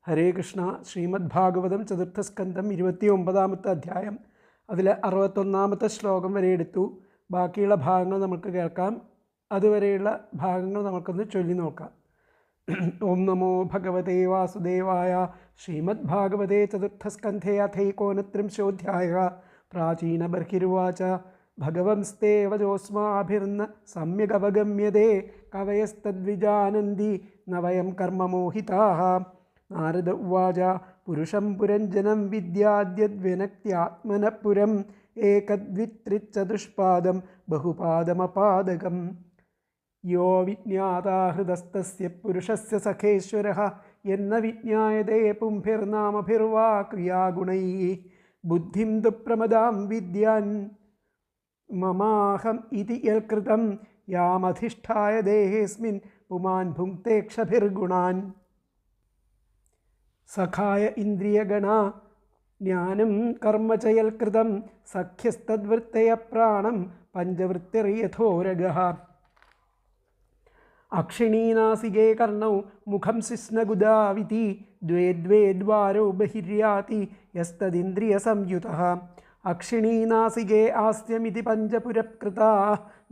ഹരേ കൃഷ്ണ. ശ്രീമദ് ഭാഗവതം ചതുർത്ഥസ്കന്ധം 29-ാമത്തെ അധ്യായം, അതിൽ 61-ാമത്തെ ശ്ലോകം വരെ എടുത്തു. ബാക്കിയുള്ള ഭാഗങ്ങൾ നമുക്ക് കേൾക്കാം. അതുവരെയുള്ള ഭാഗങ്ങൾ നമുക്കൊന്ന് ചൊല്ലി നോക്കാം. ഓം നമോ ഭഗവതേ വാസുദേവായ. ശ്രീമദ് ഭാഗവതേ ചതുർത്ഥസ്കന്ധേ അഥൈകോനത്രിംശോऽധ്യായ. പ്രാചീനബർഹിരുവാച ഭഗവംസ്തേ വചോസ്മാഭിർന്ന സമ്യഗവഗമ്യതേ കവയസ്തദ്വിജാനന്തി ന വയം കർമ്മമോഹിതാഃ. നാരദ ഉവാച പുരുഷം പുരഞ്ജനം വിദ്യാദ്യദ്വിനക്ത്യാത്മനഃ പുരം ഏകദ്വിത്രിചതുഷ്പാദം ബഹുപാദമപാദകം. യോ വിജ്ഞാതാ ഹൃദസ്തസ്യ പുരുഷസ്യ സഖേശ്വരഃ യന്ന വിജ്ഞായതേ പുംഭിർനാമഭിർവാ ക്രിയാഗുണൈഃ. ബുദ്ധിം തു പ്രമദാം വിദ്യാൻ മമാഹം ഇതി യൽകൃതം യാമധിഷ്ഠായ ദേഹേസ്മിൻ പുമാൻ ഭുങ്ക്തേക്ഷഭിർഗുണാൻ. സഖായ ഇന്ദ്രിയഗണ ജ്ഞാനം കർമ്മ ച യൽകൃതം സഖ്യസ്തദ്വൃത്തയ പ്രാണം പഞ്ചവൃത്തിർയഥോരഗഃ. അക്ഷിണീനാസികേ കർണൗ മുഖം ശിശ്നഗുദാവിതി ദ്വേ ദ്വേ ദ്വാരോ ബഹിര്യാതി യസ്തദിന്ദ്രിയ സംയുതഃ. അക്ഷിണീനാസികേ ആസ്യമിതി പഞ്ചപുരഃകൃതാ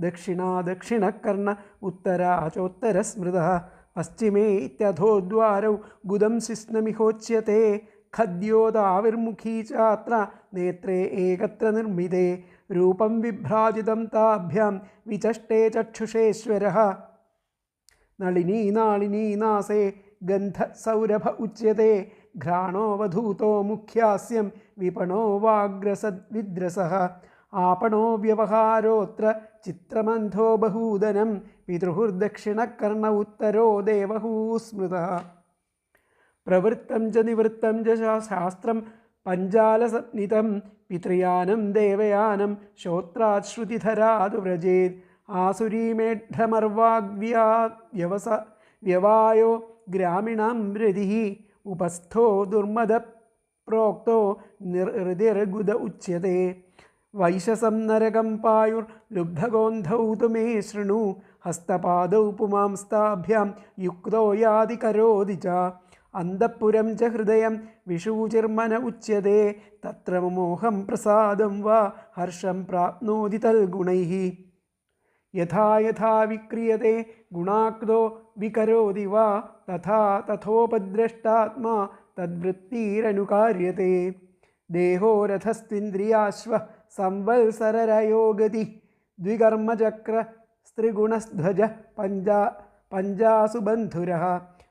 ദക്ഷിണാ ദക്ഷിണകർണ ഉത്തരാ ചോത്തരസ്മൃതഃ. പശ്ചിമേ ഇത്യധോദ്വാരൗ ഗുദം ശിശ്നമിഹോച്യത്തെ ഖദ്യോതാവിർമുഖീ ചാത്ര നേത്രേ ഏകത്ര നിർമ്മിതേ. രൂപം വിഭ്രാജിതം താഭ്യാം വിചഷ്ടേ ചക്ഷുഷേശ്വരഃ. നളിനീ നാളിനീ നാസേ ഗന്ധസൗരഭ ഉച്യത്തെ ഘ്രാണോവധൂതോ മുഖ്യാസ്യം വിപണോ വാഗ്രസദ്വിദ്രസഃ. आपणो व्यवहारोऽत्र चित्रमन्थो बहूदनं पितृर्दक्षिणकर्ण उत्तरो देवहू स्मृतः. प्रवृत्तं च निवृत्तं च शास्त्रं पञ्जालसंनितं पितृयानं देवयानं श्रोत्रात् श्रुतिधरादु व्रजेत्. आसुरीमेढ्रमर्वाग्व्यवायो ग्रामीणां हृदिः उपस्थो दुर्मदः प्रोक्तो हृदिर्गुद उच्यते. वैशसं नरकं पायुर्लुब्धगोन्धौ तु मे शृणु हस्तपादौ पुमांस्ताभ्यां युक्तो यादि करोति च. अन्तःपुरं च हृदयं विशूचिर्मन उच्यते तत्र मोहं प्रसादं वा हर्षं प्राप्नोति तल्गुणैः. यथा यथा विक्रियते गुणाक्तो विकरोति वा तथा तथोपद्रष्टात्मा तद्वृत्तिरनुकार्यते. देहो रथस्त्विन्द्रियाश्वः संवत्सररयो गतिः द्विकर्मचक्र स्त्रिगुणध्वज पञ्चासु बन्धुरः.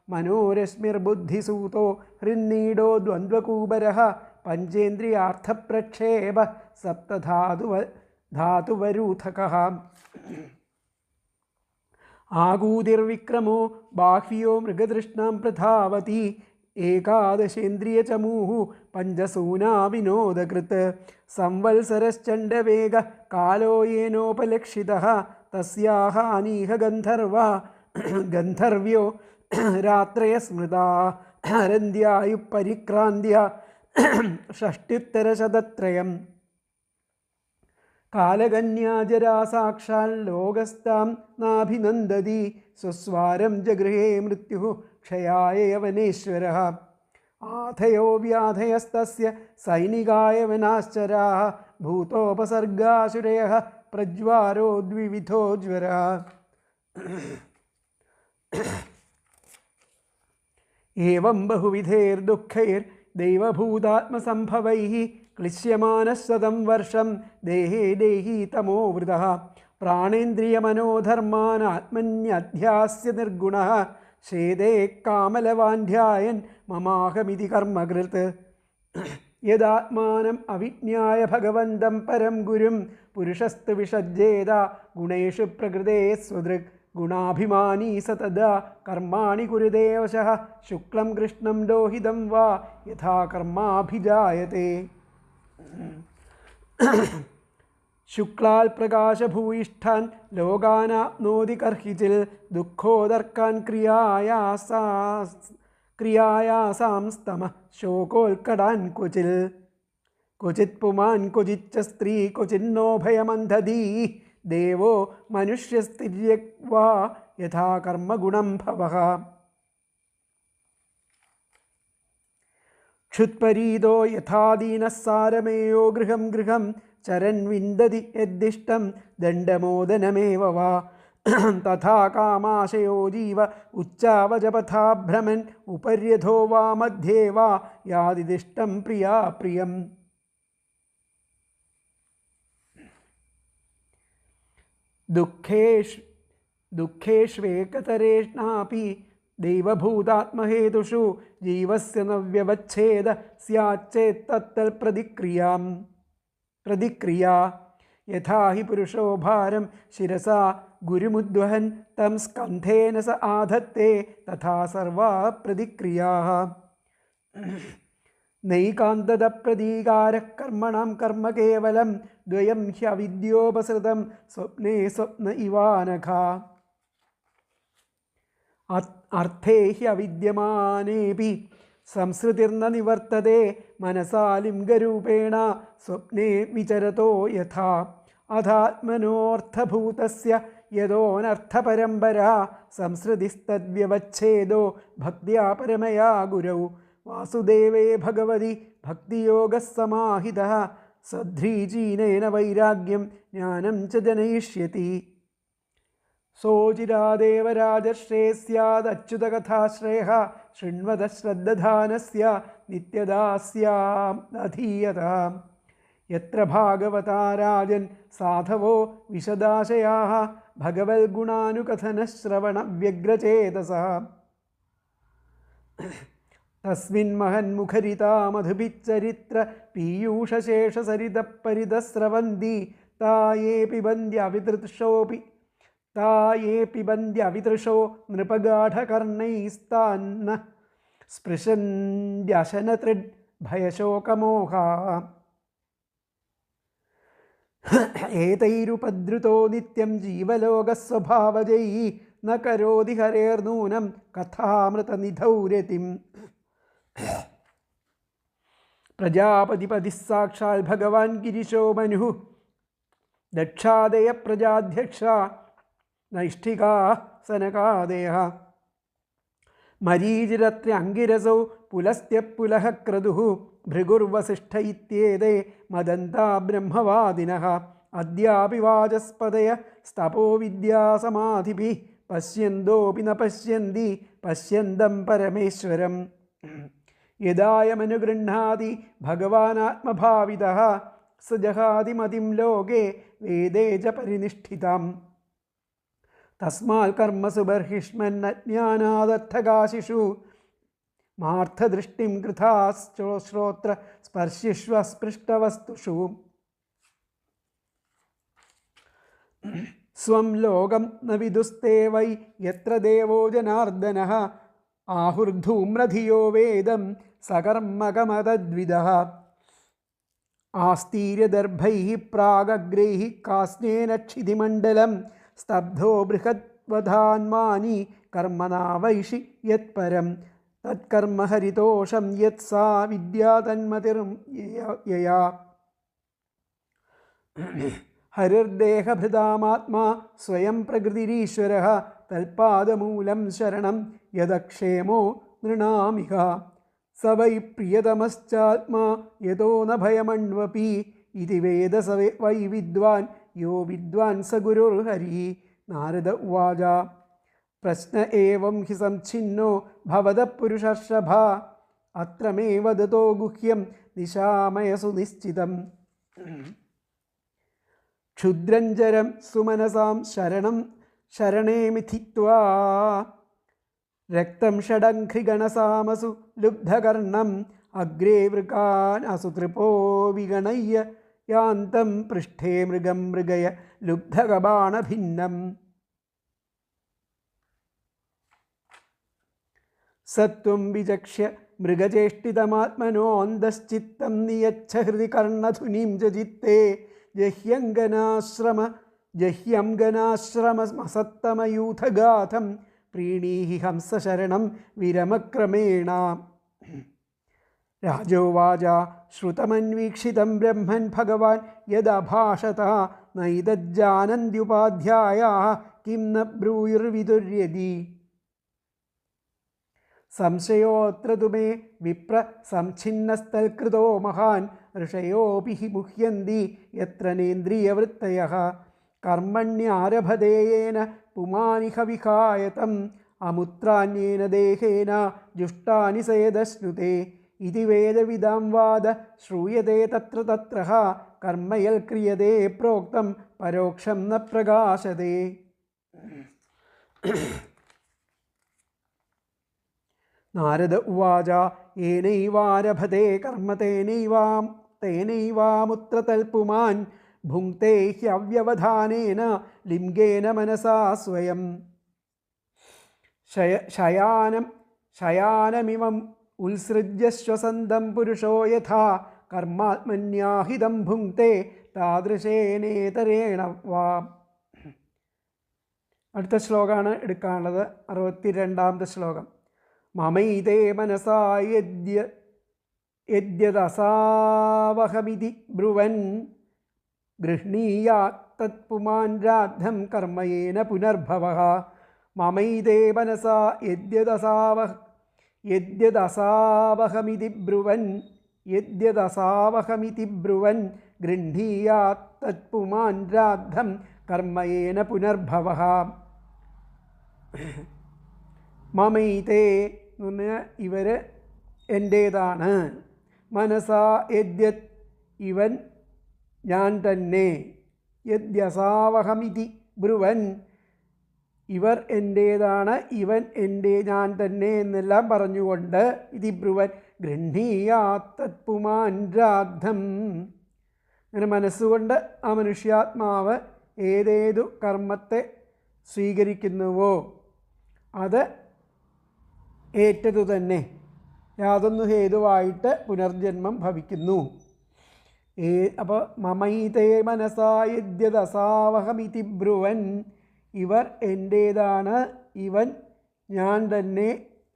मनोरश्मिर्बुद्धिसूतो हृन्नीडो द्वन्द्वकूबरः. पञ्चेन्द्रियार्थप्रक्षेप सप्तधातुवरूथकः. आगूतिर्विक्रमो बाह्यो मृगतृष्णां प्रधावति. एकादशेन्द्रियचमूः पञ्चसूना विनोदकृत्. संवत्सरश्चण्डवेग कालो येनोपलक्षितः तस्याः अनीह गन्धर्वा गन्धर्व्यो रात्रय स्मृता हरन्द्यायुः षष्ट्युत्तरशतत्रयम्. कालकन्या जरा साक्षाल्लोकस्तां नाभिनन्दति सुस्वारं जगृहे मृत्युः क्षयाय यवनेश्वरः. आथयो व्याधयस्तस्य सैनिकाय वनाश्चराः भूतोपसर्गाशुरयः प्रज्वारो द्विविधो ज्वरः. एवं बहुविधैर्दुःखैर्दैवभूतात्मसम्भवैः क्लिश्यमानः शतं वर्षं देहे देही तमोवृतः. प्राणेन्द्रियमनोधर्मान् आत्मन्यध्यास्य निर्गुणः शेदे कामलवान्ध्यायन् ममाहमिति कर्मकृत्. यदात्मानम् अविज्ञाय भगवन्तं परं गुरुं पुरुषस्तु विषज्येत गुणेषु प्रकृते स्वदृक्. गुणाभिमानी स तदा कर्माणि कुरुते वशः शुक्लं कृष्णं लोहितं वा यथा कर्माभिजायते. शुक्लाल्प्रकाशभूयिष्ठान् लोकानाप्नोति कर्हिचिल् दुःखोदर्कान् क्रियायासांस्तमः शोकोल्कटान् क्वचिल्. क्वचित् पुमान् क्वचिच्च स्त्री क्वचिन्नो भयमन्धदी देवो मनुष्यस्तिर्यक्वा यथा कर्मगुणं भवः. ക്ഷുത്പരീതോ യഥാദീനഃ സാരമേയോ ഗൃഹം ഗൃഹം ചരൻ വിന്ദതി യദ്ദിഷ്ടം ദണ്ഡമോദനമേവ വാ തഥാ കാമാശയോ ജീവ ഉച്ചാവജപഥാ ഭ്രമൻ ഉപര്യഥോ വാ മധ്യേ വാ യാതിദിഷ്ടം പ്രിയാ പ്രിയം. ദുഃഖേഷ്വേകതരേഷ്ണാപി ദൈവഭൂതാത്മഹേതുഷു ജീവസ്യ ന വ്യവച്ഛേദ സ്യാച്ചേത്തൽ പ്രതിക്രിയാ യഥാ ഹി പുരുഷോ ഭാരം ശിരസാ ഗുരുമുദ്വഹൻ തം സ്കന്ധേന സ ആധത്തെ തഥാ സർവാ പ്രതിക്രിയാഃ. നൈകാന്തത പ്രതീകാരഃ കർമ്മണം കർമ്മ കേവലം ദ്വയം ഹ്യവിദ്യോപസൃതം സ്വപ്നേ സ്വപ്ന ഇവാനഘ. അർത്ഥേ ഹ്യവിദ്യമാനേപി സംസൃതിർന നിവർത്തതേ മനസാ ലിംഗരൂപേണ സ്വപ്നേ വിചരതോ യഥാ. അഥാത്മനോർത്ഥഭൂതസ്യ യതോനർത്ഥപരമ്പരാ സംസൃതിസ്തദ്വ്യവച്ഛേദോ ഭക്ത്യാ പരമയാ ഗുരൗ. വാസുദേവേ ഭഗവതി ഭക്തിയോഗഃ സമാഹിതഃ സധ്രീചീനേന വൈരാഗ്യം ജ്ഞാനം ച ജനയിഷ്യതി. സോചിരാദേവരാജശ്രേ സ്യാദച്യുതകഥാശ്രേയഃ ശൃണ്വത ശ്രദ്ധധാനസ്യ നിത്യദാസ്യാമധീയതാം. യത്ര ഭാഗവതാ രാജൻ സാധവോ വിശദാശയാഃ ഭഗവത്ഗുണാനുകഥനശ്രവണവ്യഗ്രചേതസഃ. തസ്മിൻ മഹന്മുഖരിതാ മധുഭിച്ചരിത്ര പീയൂഷശേഷസരിതപരിതസ്രവന്തി തായേ പിബന്ധ്യവിതൃഷോ നൃപഗാഠകർണൈസ്താന്ന സ്പൃശന്ത്യശനതൃഡ് ഭയശോകമോഹാ. ഏതൈരുപദ്രുതോ നിത്യം ജീവലോകസ്വഭാവജൈഃ ന കരോതി ഹരേർനൂനം കഥാമൃതനിധൗരതിം. പ്രജാപതിപതിഃ സാക്ഷാൽ ഭഗവാൻ ഗിരിശോ മനുഃ ദക്ഷാദയ പ്രജാധ്യക്ഷ നൈഷ്ഠികാ സനകാദയഃ. മരീചിരത്ര്യംഗിരസൗ പുലസ്ത്യപുലഃ ക്രതുഃ ഭൃഗുർവസിഷ്ഠ ഇത്യേതേ മദന്താ ബ്രഹ്മവാദിനഃ. അദ്യാപി വാചസ്പതയ സ്തപോ വിദ്യാസമാധിഭിഃ പശ്യന്തോപി ന പശ്യന്തി പശ്യന്തം പരമേശ്വരം. യദായമനുഗൃഹ്ണാതി ഭഗവാനാത്മഭാവിതഃ സ ജഹാതി മതിം ലോകേ വേദേ ച പരിനിഷ്ഠിതാം. തസ്മാൽ കർമ്മസു ബർഹിഷ്മന്നജ്ഞാനാദർത്ഥകാശിഷു മാർത്ഥദൃഷ്ടിം കൃഥാ ശ്രോത്ര സ്പർശിഷ്വസ്പൃഷ്ടവസ്തുഷു. സ്വം ലോകം ന വിദുസ്തേ വൈ യത്ര ദേവോ ജനാർദ്ദനഃ ആഹുർധൂമ്രധിയോ വേദം സകർമ്മകമതദ്വിദഃ. ആസ്തീര്യദർഭൈഃ പ്രാഗഗ്രൈഃ കാസ്നേന ക്ഷിതിമണ്ഡലം സ്തബ്ധോ ബൃഹദ്വധാന്മാനി കർമ്മണാ വൈഷി യത്പരം തത്കർമ്മ ഹരിതോഷം യത് സാ വിദ്യാ തന്മതിർയയാ. ഹരിർദേഹഭൃതാമാത്മാ സ്വയം പ്രകൃതിരീശ്വരഃ തൽപാദമൂലം ശരണം യദക്ഷേമോ നൃണാമിക. സ വൈ പ്രിയതമശ്ചാത്മാ യതോ ന ഭയമണ്വപി ഇതി വേദ സ വൈ വിദ്വാൻ യോ വിദ്വാൻ സ ഗുരുർഹരിഃ. നാരദ ഉവാച പ്രശ്ന ഏവം ഹി സംഛിന്നോ ഭവതഃ പുരുഷർഷഭാ അത്ര മേ വദതോ ഗുഹ്യം നിശാമയസു നിശ്ചിതം. ക്ഷുദ്രഞ്ചരം സുമനസാം ശരണേ മിഥിത്വാ രക്തം ഷഡംഘ്രിഗണസാമസു ലുബ്ധകർണം അഗ്രേ വൃകാൻ അസുതൃപോ വിഗണയ്യ യാന്തം പൃഷ്ഠേ മൃഗം മൃഗയ ലുബ്ധകബാണഭിന്നം. സത്വം വിചക്ഷ്യ മൃഗചേഷ്ടിതമാത്മനോऽന്തശ്ചിത്തം നിയച്ഛ ഹൃദി കർണധുനിം ചിത്തേ ജഹ്യംഗനാശ്രമസത്തമയൂഥഗാഥം പ്രീണീഹി ഹംസശരണം വിരമക്രമേണ. രാജോവാച ശ്രുതമന്വീക്ഷിതം ബ്രഹ്മൻ ഭഗവാൻ യദഭാഷത നൈതജ്ജാനന്ത്യുപാധ്യായാഃ കിം ന ബ്രൂയുർവിദുര്യതി. സംശയോത്ര തുമേ വിപ്ര സംഛിന്നസ്തൽകൃതോ മഹാൻ ഋഷയോപി ഹി മുഹ്യന്തി യത്ര നേന്ദ്രിയവൃത്തയഃ കർമ്മണ്യാരഭതേയേന പുമാനിഹ വിഹായതം അമുത്രാന്യേന ദേഹേന ജുഷ്ടാനി സേദശ്നുതേ ഇതി വേദവിദാം വാദ ശ്രൂയതേ തത്ര തത്ര കർമ്മയൽ ക്രിയതേ പ്രോക്തം പരോക്ഷം ന പ്രകാശതേ. നാരദ ഉവാച ഏനൈവാരഭതേ കർമ്മ തേനൈവാമുത്ര തൽപുമാൻ ഭുങ്ക്തേ ഹ്യവ്യവധാനേന ലിംഗേന മനസാ സ്വയം ശയാനമിമം ഉത്സൃജ്യ ശ്വസന്തം പുരുഷോ യഥാ കർമാത്മന്യാഹിതം ഭുങ്ക്തേ താദൃശേനേതരേണ വാ. അടുത്ത ശ്ലോകമാണ് എടുക്കാനുള്ളത്, 62ാമത്തെ ശ്ലോകം. മമൈതേ മനസാ യദ്യദസാവഹമിതി ബ്രുവൻ ഗൃഹ്ണീയാത് തത്പുമാൻ രാദ്ധം കർമ്മയേന പുനർഭവഃ. മമൈതേ മനസാ യദ്യദസാവഹമിതി ബ്രുവൻ ഗൃഹ്ണീയാത് തത്പുമാൻ രാദ്ധം കർമ്മയേന പുനർഭവഃ. മമൈതേ എന്ന് പറഞ്ഞാൽ ഇവർ എൻ്റേതാണ്. മനസാ യദ്യത് ഇവൻ ഞാൻ തന്നെ. യദ്യസാവഹമിതി ബ്രുവൻ ഇവർ എൻ്റേതാണ്, ഇവൻ എൻ്റെ ഞാൻ തന്നെ എന്നെല്ലാം പറഞ്ഞുകൊണ്ട് ഇതി ബ്രുവൻ ഗൃഹ്ണീയാത് തത്പുമാൻ രാദ്ധം. അങ്ങനെ മനസ്സുകൊണ്ട് ആ മനുഷ്യാത്മാവ് ഏതേതു കർമ്മത്തെ സ്വീകരിക്കുന്നുവോ അത് ഏറ്റതു തന്നെ, യാതൊന്നു ഹേതുവായിട്ട് പുനർജന്മം ഭവിക്കുന്നു. അപ്പോൾ മമൈതേ മനസാ യദ്യദസാവഹമിതി ബ്രുവൻ ഇവർ എൻ്റേതാണ്, ഇവൻ ഞാൻ തന്നെ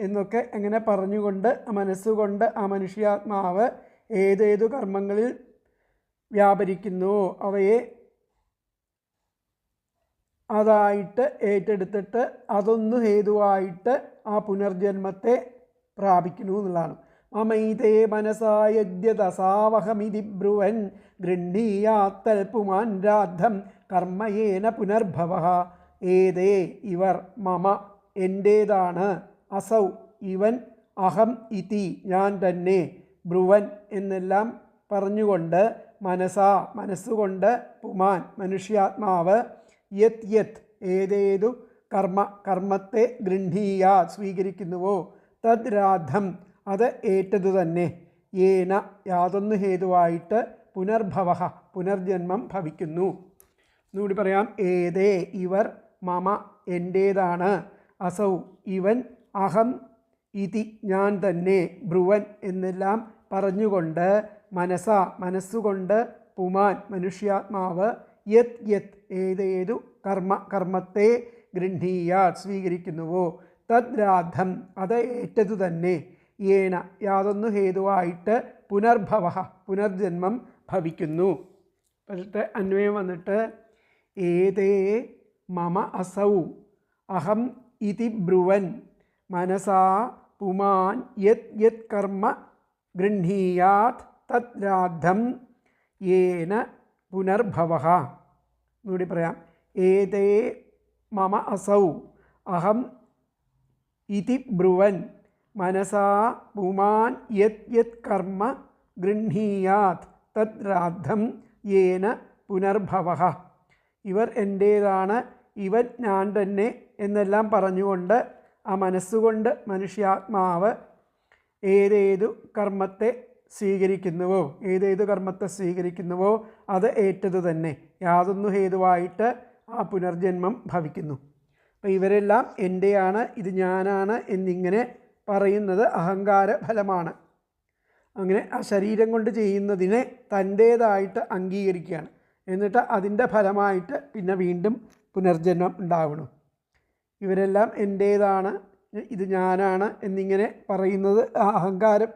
എന്നൊക്കെ അങ്ങനെ പറഞ്ഞുകൊണ്ട് മനസ്സുകൊണ്ട് ആ മനുഷ്യാത്മാവ് ഏതേതു കർമ്മങ്ങളിൽ വ്യാപരിക്കുന്നുവോ അവയെ അതായിട്ട് ഏറ്റെടുത്തിട്ട് അതൊന്നു ഹേതുവായിട്ട് ആ പുനർജന്മത്തെ പ്രാപിക്കുന്നു എന്നുള്ളതാണ്. മമൈതേ മനസാ യദ്യദസാവഹമിതി ബ്രുവൻ ഗൃഹ്ണീയാത് തൽപുമാൻ രാദ്ധം കർമ്മയേന പുനർഭവഃ. ഏതേ ഇവർ മമ എൻ്റേതാണ്, അസൗ ഇവൻ, അഹം ഇതി ഞാൻ തന്നെ, ബ്രുവൻ എന്നെല്ലാം പറഞ്ഞുകൊണ്ട് മനസാ മനസ്സുകൊണ്ട്, പുമാൻ മനുഷ്യാത്മാവ്, യത് യത് ഏതേതു കർമ്മത്തെ ഗൃഹീയാത് സ്വീകരിക്കുന്നുവോ തദ് രാദ്ധം അത് ഏറ്റതു തന്നെ, ഏന യാതൊന്നു ഹേതുവായിട്ട് പുനർഭവഃ പുനർജന്മം ഭവിക്കുന്നു. എന്നുകൂടി പറയാം. ഏതേ ഇവർ മമ എൻ്റേതാണ്, അസൗ ഇവൻ, അഹം ഇതി ഞാൻ തന്നെ, ബ്രുവൻ എന്നെല്ലാം പറഞ്ഞുകൊണ്ട് മനസാ മനസ്സുകൊണ്ട്, പുമാൻ മനുഷ്യാത്മാവ്, യത് യത് ഏതേതു കർമ്മത്തെ ഗൃഹീയാത് സ്വീകരിക്കുന്നുവോ തദ് രാദ്ധം അത് ഏറ്റതു തന്നെ, ഏന യാതൊന്നു ഹേതുവായിട്ട് പുനർഭവഃ പുനർജന്മം ഭവിക്കുന്നു. പക്ഷേ അന്വയം വന്നിട്ട് ഏതേ മമ അസൗ അഹം ഇതി ബ്രുവൻ മനസാ പുമാൻ യത് യത് കർമ്മ ഗൃഹീയാത് തത് രാദ്ധം യേന പുനർഭവഃ. എന്നുകൂടി പറയാം. ഏതേ മമ അസൗ അഹം ഇതി ബ്രുവൻ മനസാ പുമാൻ യത് യത് കർമ്മ ഗൃഹീയാത് തത് രാദ്ധം യേന പുനർഭവഃ. ഇവർ എൻ്റേതാണ്, ഇവൻ ഞാൻ തന്നെ എന്നെല്ലാം പറഞ്ഞുകൊണ്ട് ആ മനസ്സുകൊണ്ട് മനുഷ്യാത്മാവ് ഏതേതു കർമ്മത്തെ സ്വീകരിക്കുന്നുവോ അത് ഏറ്റതു തന്നെ, യാതൊന്നു ഹേതുവായിട്ട് ആ പുനർജന്മം ഭവിക്കുന്നു. അപ്പോൾ ഇവരെല്ലാം എൻ്റെയാണ്, ഇത് ഞാനാണ് എന്നിങ്ങനെ പറയുന്നത് അഹങ്കാര ഫലമാണ്. അങ്ങനെ ആ ശരീരം കൊണ്ട് ചെയ്യുന്നതിനെ തൻ്റേതായിട്ട് അംഗീകരിക്കുകയാണ്. എന്നിട്ട് അതിൻ്റെ ഫലമായിട്ട് പിന്നെ വീണ്ടും പുനർജന്മം ഉണ്ടാവണം. ഇവരെല്ലാം എൻ്റേതാണ്, ഇത് ഞാനാണ് എന്നിങ്ങനെ പറയുന്നത് ആ അഹങ്കാരം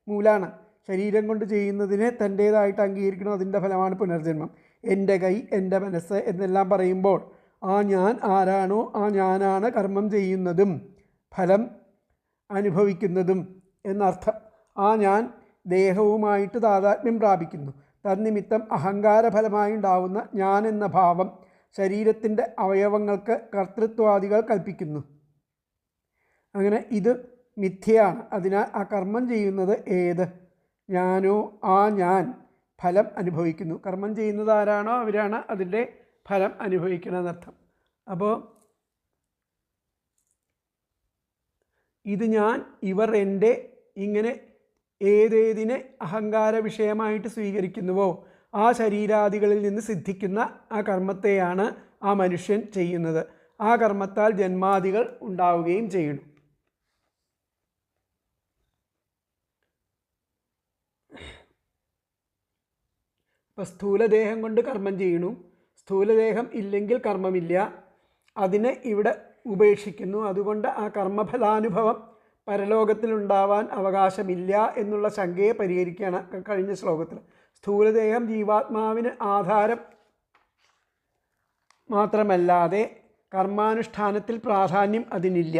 മൂലമാണ്. ശരീരം കൊണ്ട് ചെയ്യുന്നതിനെ തൻ്റേതായിട്ട് അംഗീകരിക്കണം, അതിൻ്റെ ഫലമാണ് പുനർജന്മം. എൻ്റെ കൈ, എൻ്റെ മനസ്സ് എന്നെല്ലാം പറയുമ്പോൾ ആ ഞാൻ ആരാണോ ആ ഞാനാണ് കർമ്മം ചെയ്യുന്നതും ഫലം അനുഭവിക്കുന്നതും എന്നർത്ഥം. ആ ഞാൻ ദേഹവുമായിട്ട് താതാത്മ്യം പ്രാപിക്കുന്നു. തന്നിമിത്തം അഹങ്കാരഫലമായുണ്ടാവുന്ന ഞാൻ എന്ന ഭാവം ശരീരത്തിൻ്റെ അവയവങ്ങൾക്ക് കർത്തൃത്വാദികൾ കൽപ്പിക്കുന്നു. അങ്ങനെ ഇത് മിഥ്യയാണ്. അതിനാൽ ആ കർമ്മം ചെയ്യുന്നത് ഏത്? ഞാനോ? ആ ഞാൻ ഫലം അനുഭവിക്കുന്നു. കർമ്മം ചെയ്യുന്നത് ആരാണോ അവരാണ് അതിൻ്റെ ഫലം അനുഭവിക്കണമെന്നർത്ഥം. അപ്പോൾ ഇത് ഞാൻ, ഇവർ, എൻ്റെ, ഇങ്ങനെ ഏതേതിനെ അഹങ്കാര വിഷയമായിട്ട് സ്വീകരിക്കുന്നുവോ ആ ശരീരാദികളിൽ നിന്ന് സിദ്ധിക്കുന്ന ആ കർമ്മത്തെയാണ് ആ മനുഷ്യൻ ചെയ്യുന്നത്. ആ കർമ്മത്താൽ ജന്മാദികൾ ഉണ്ടാവുകയും ചെയ്യുന്നു. അപ്പോൾ സ്ഥൂലദേഹം കൊണ്ട് കർമ്മം ചെയ്യണു. സ്ഥൂലദേഹം ഇല്ലെങ്കിൽ കർമ്മമില്ല. അതിനെ ഇവിടെ ഉപേക്ഷിക്കുന്നു. അതുകൊണ്ട് ആ കർമ്മഫലാനുഭവം പരലോകത്തിലുണ്ടാവാൻ അവകാശമില്ല എന്നുള്ള ശങ്കയെ പരിഹരിക്കുകയാണ് കഴിഞ്ഞ ശ്ലോകത്തിൽ. സ്ഥൂലദേഹം ജീവാത്മാവിന് ആധാരം മാത്രമല്ലാതെ കർമാനുഷ്ഠാനത്തിൽ പ്രാധാന്യം അതിനില്ല.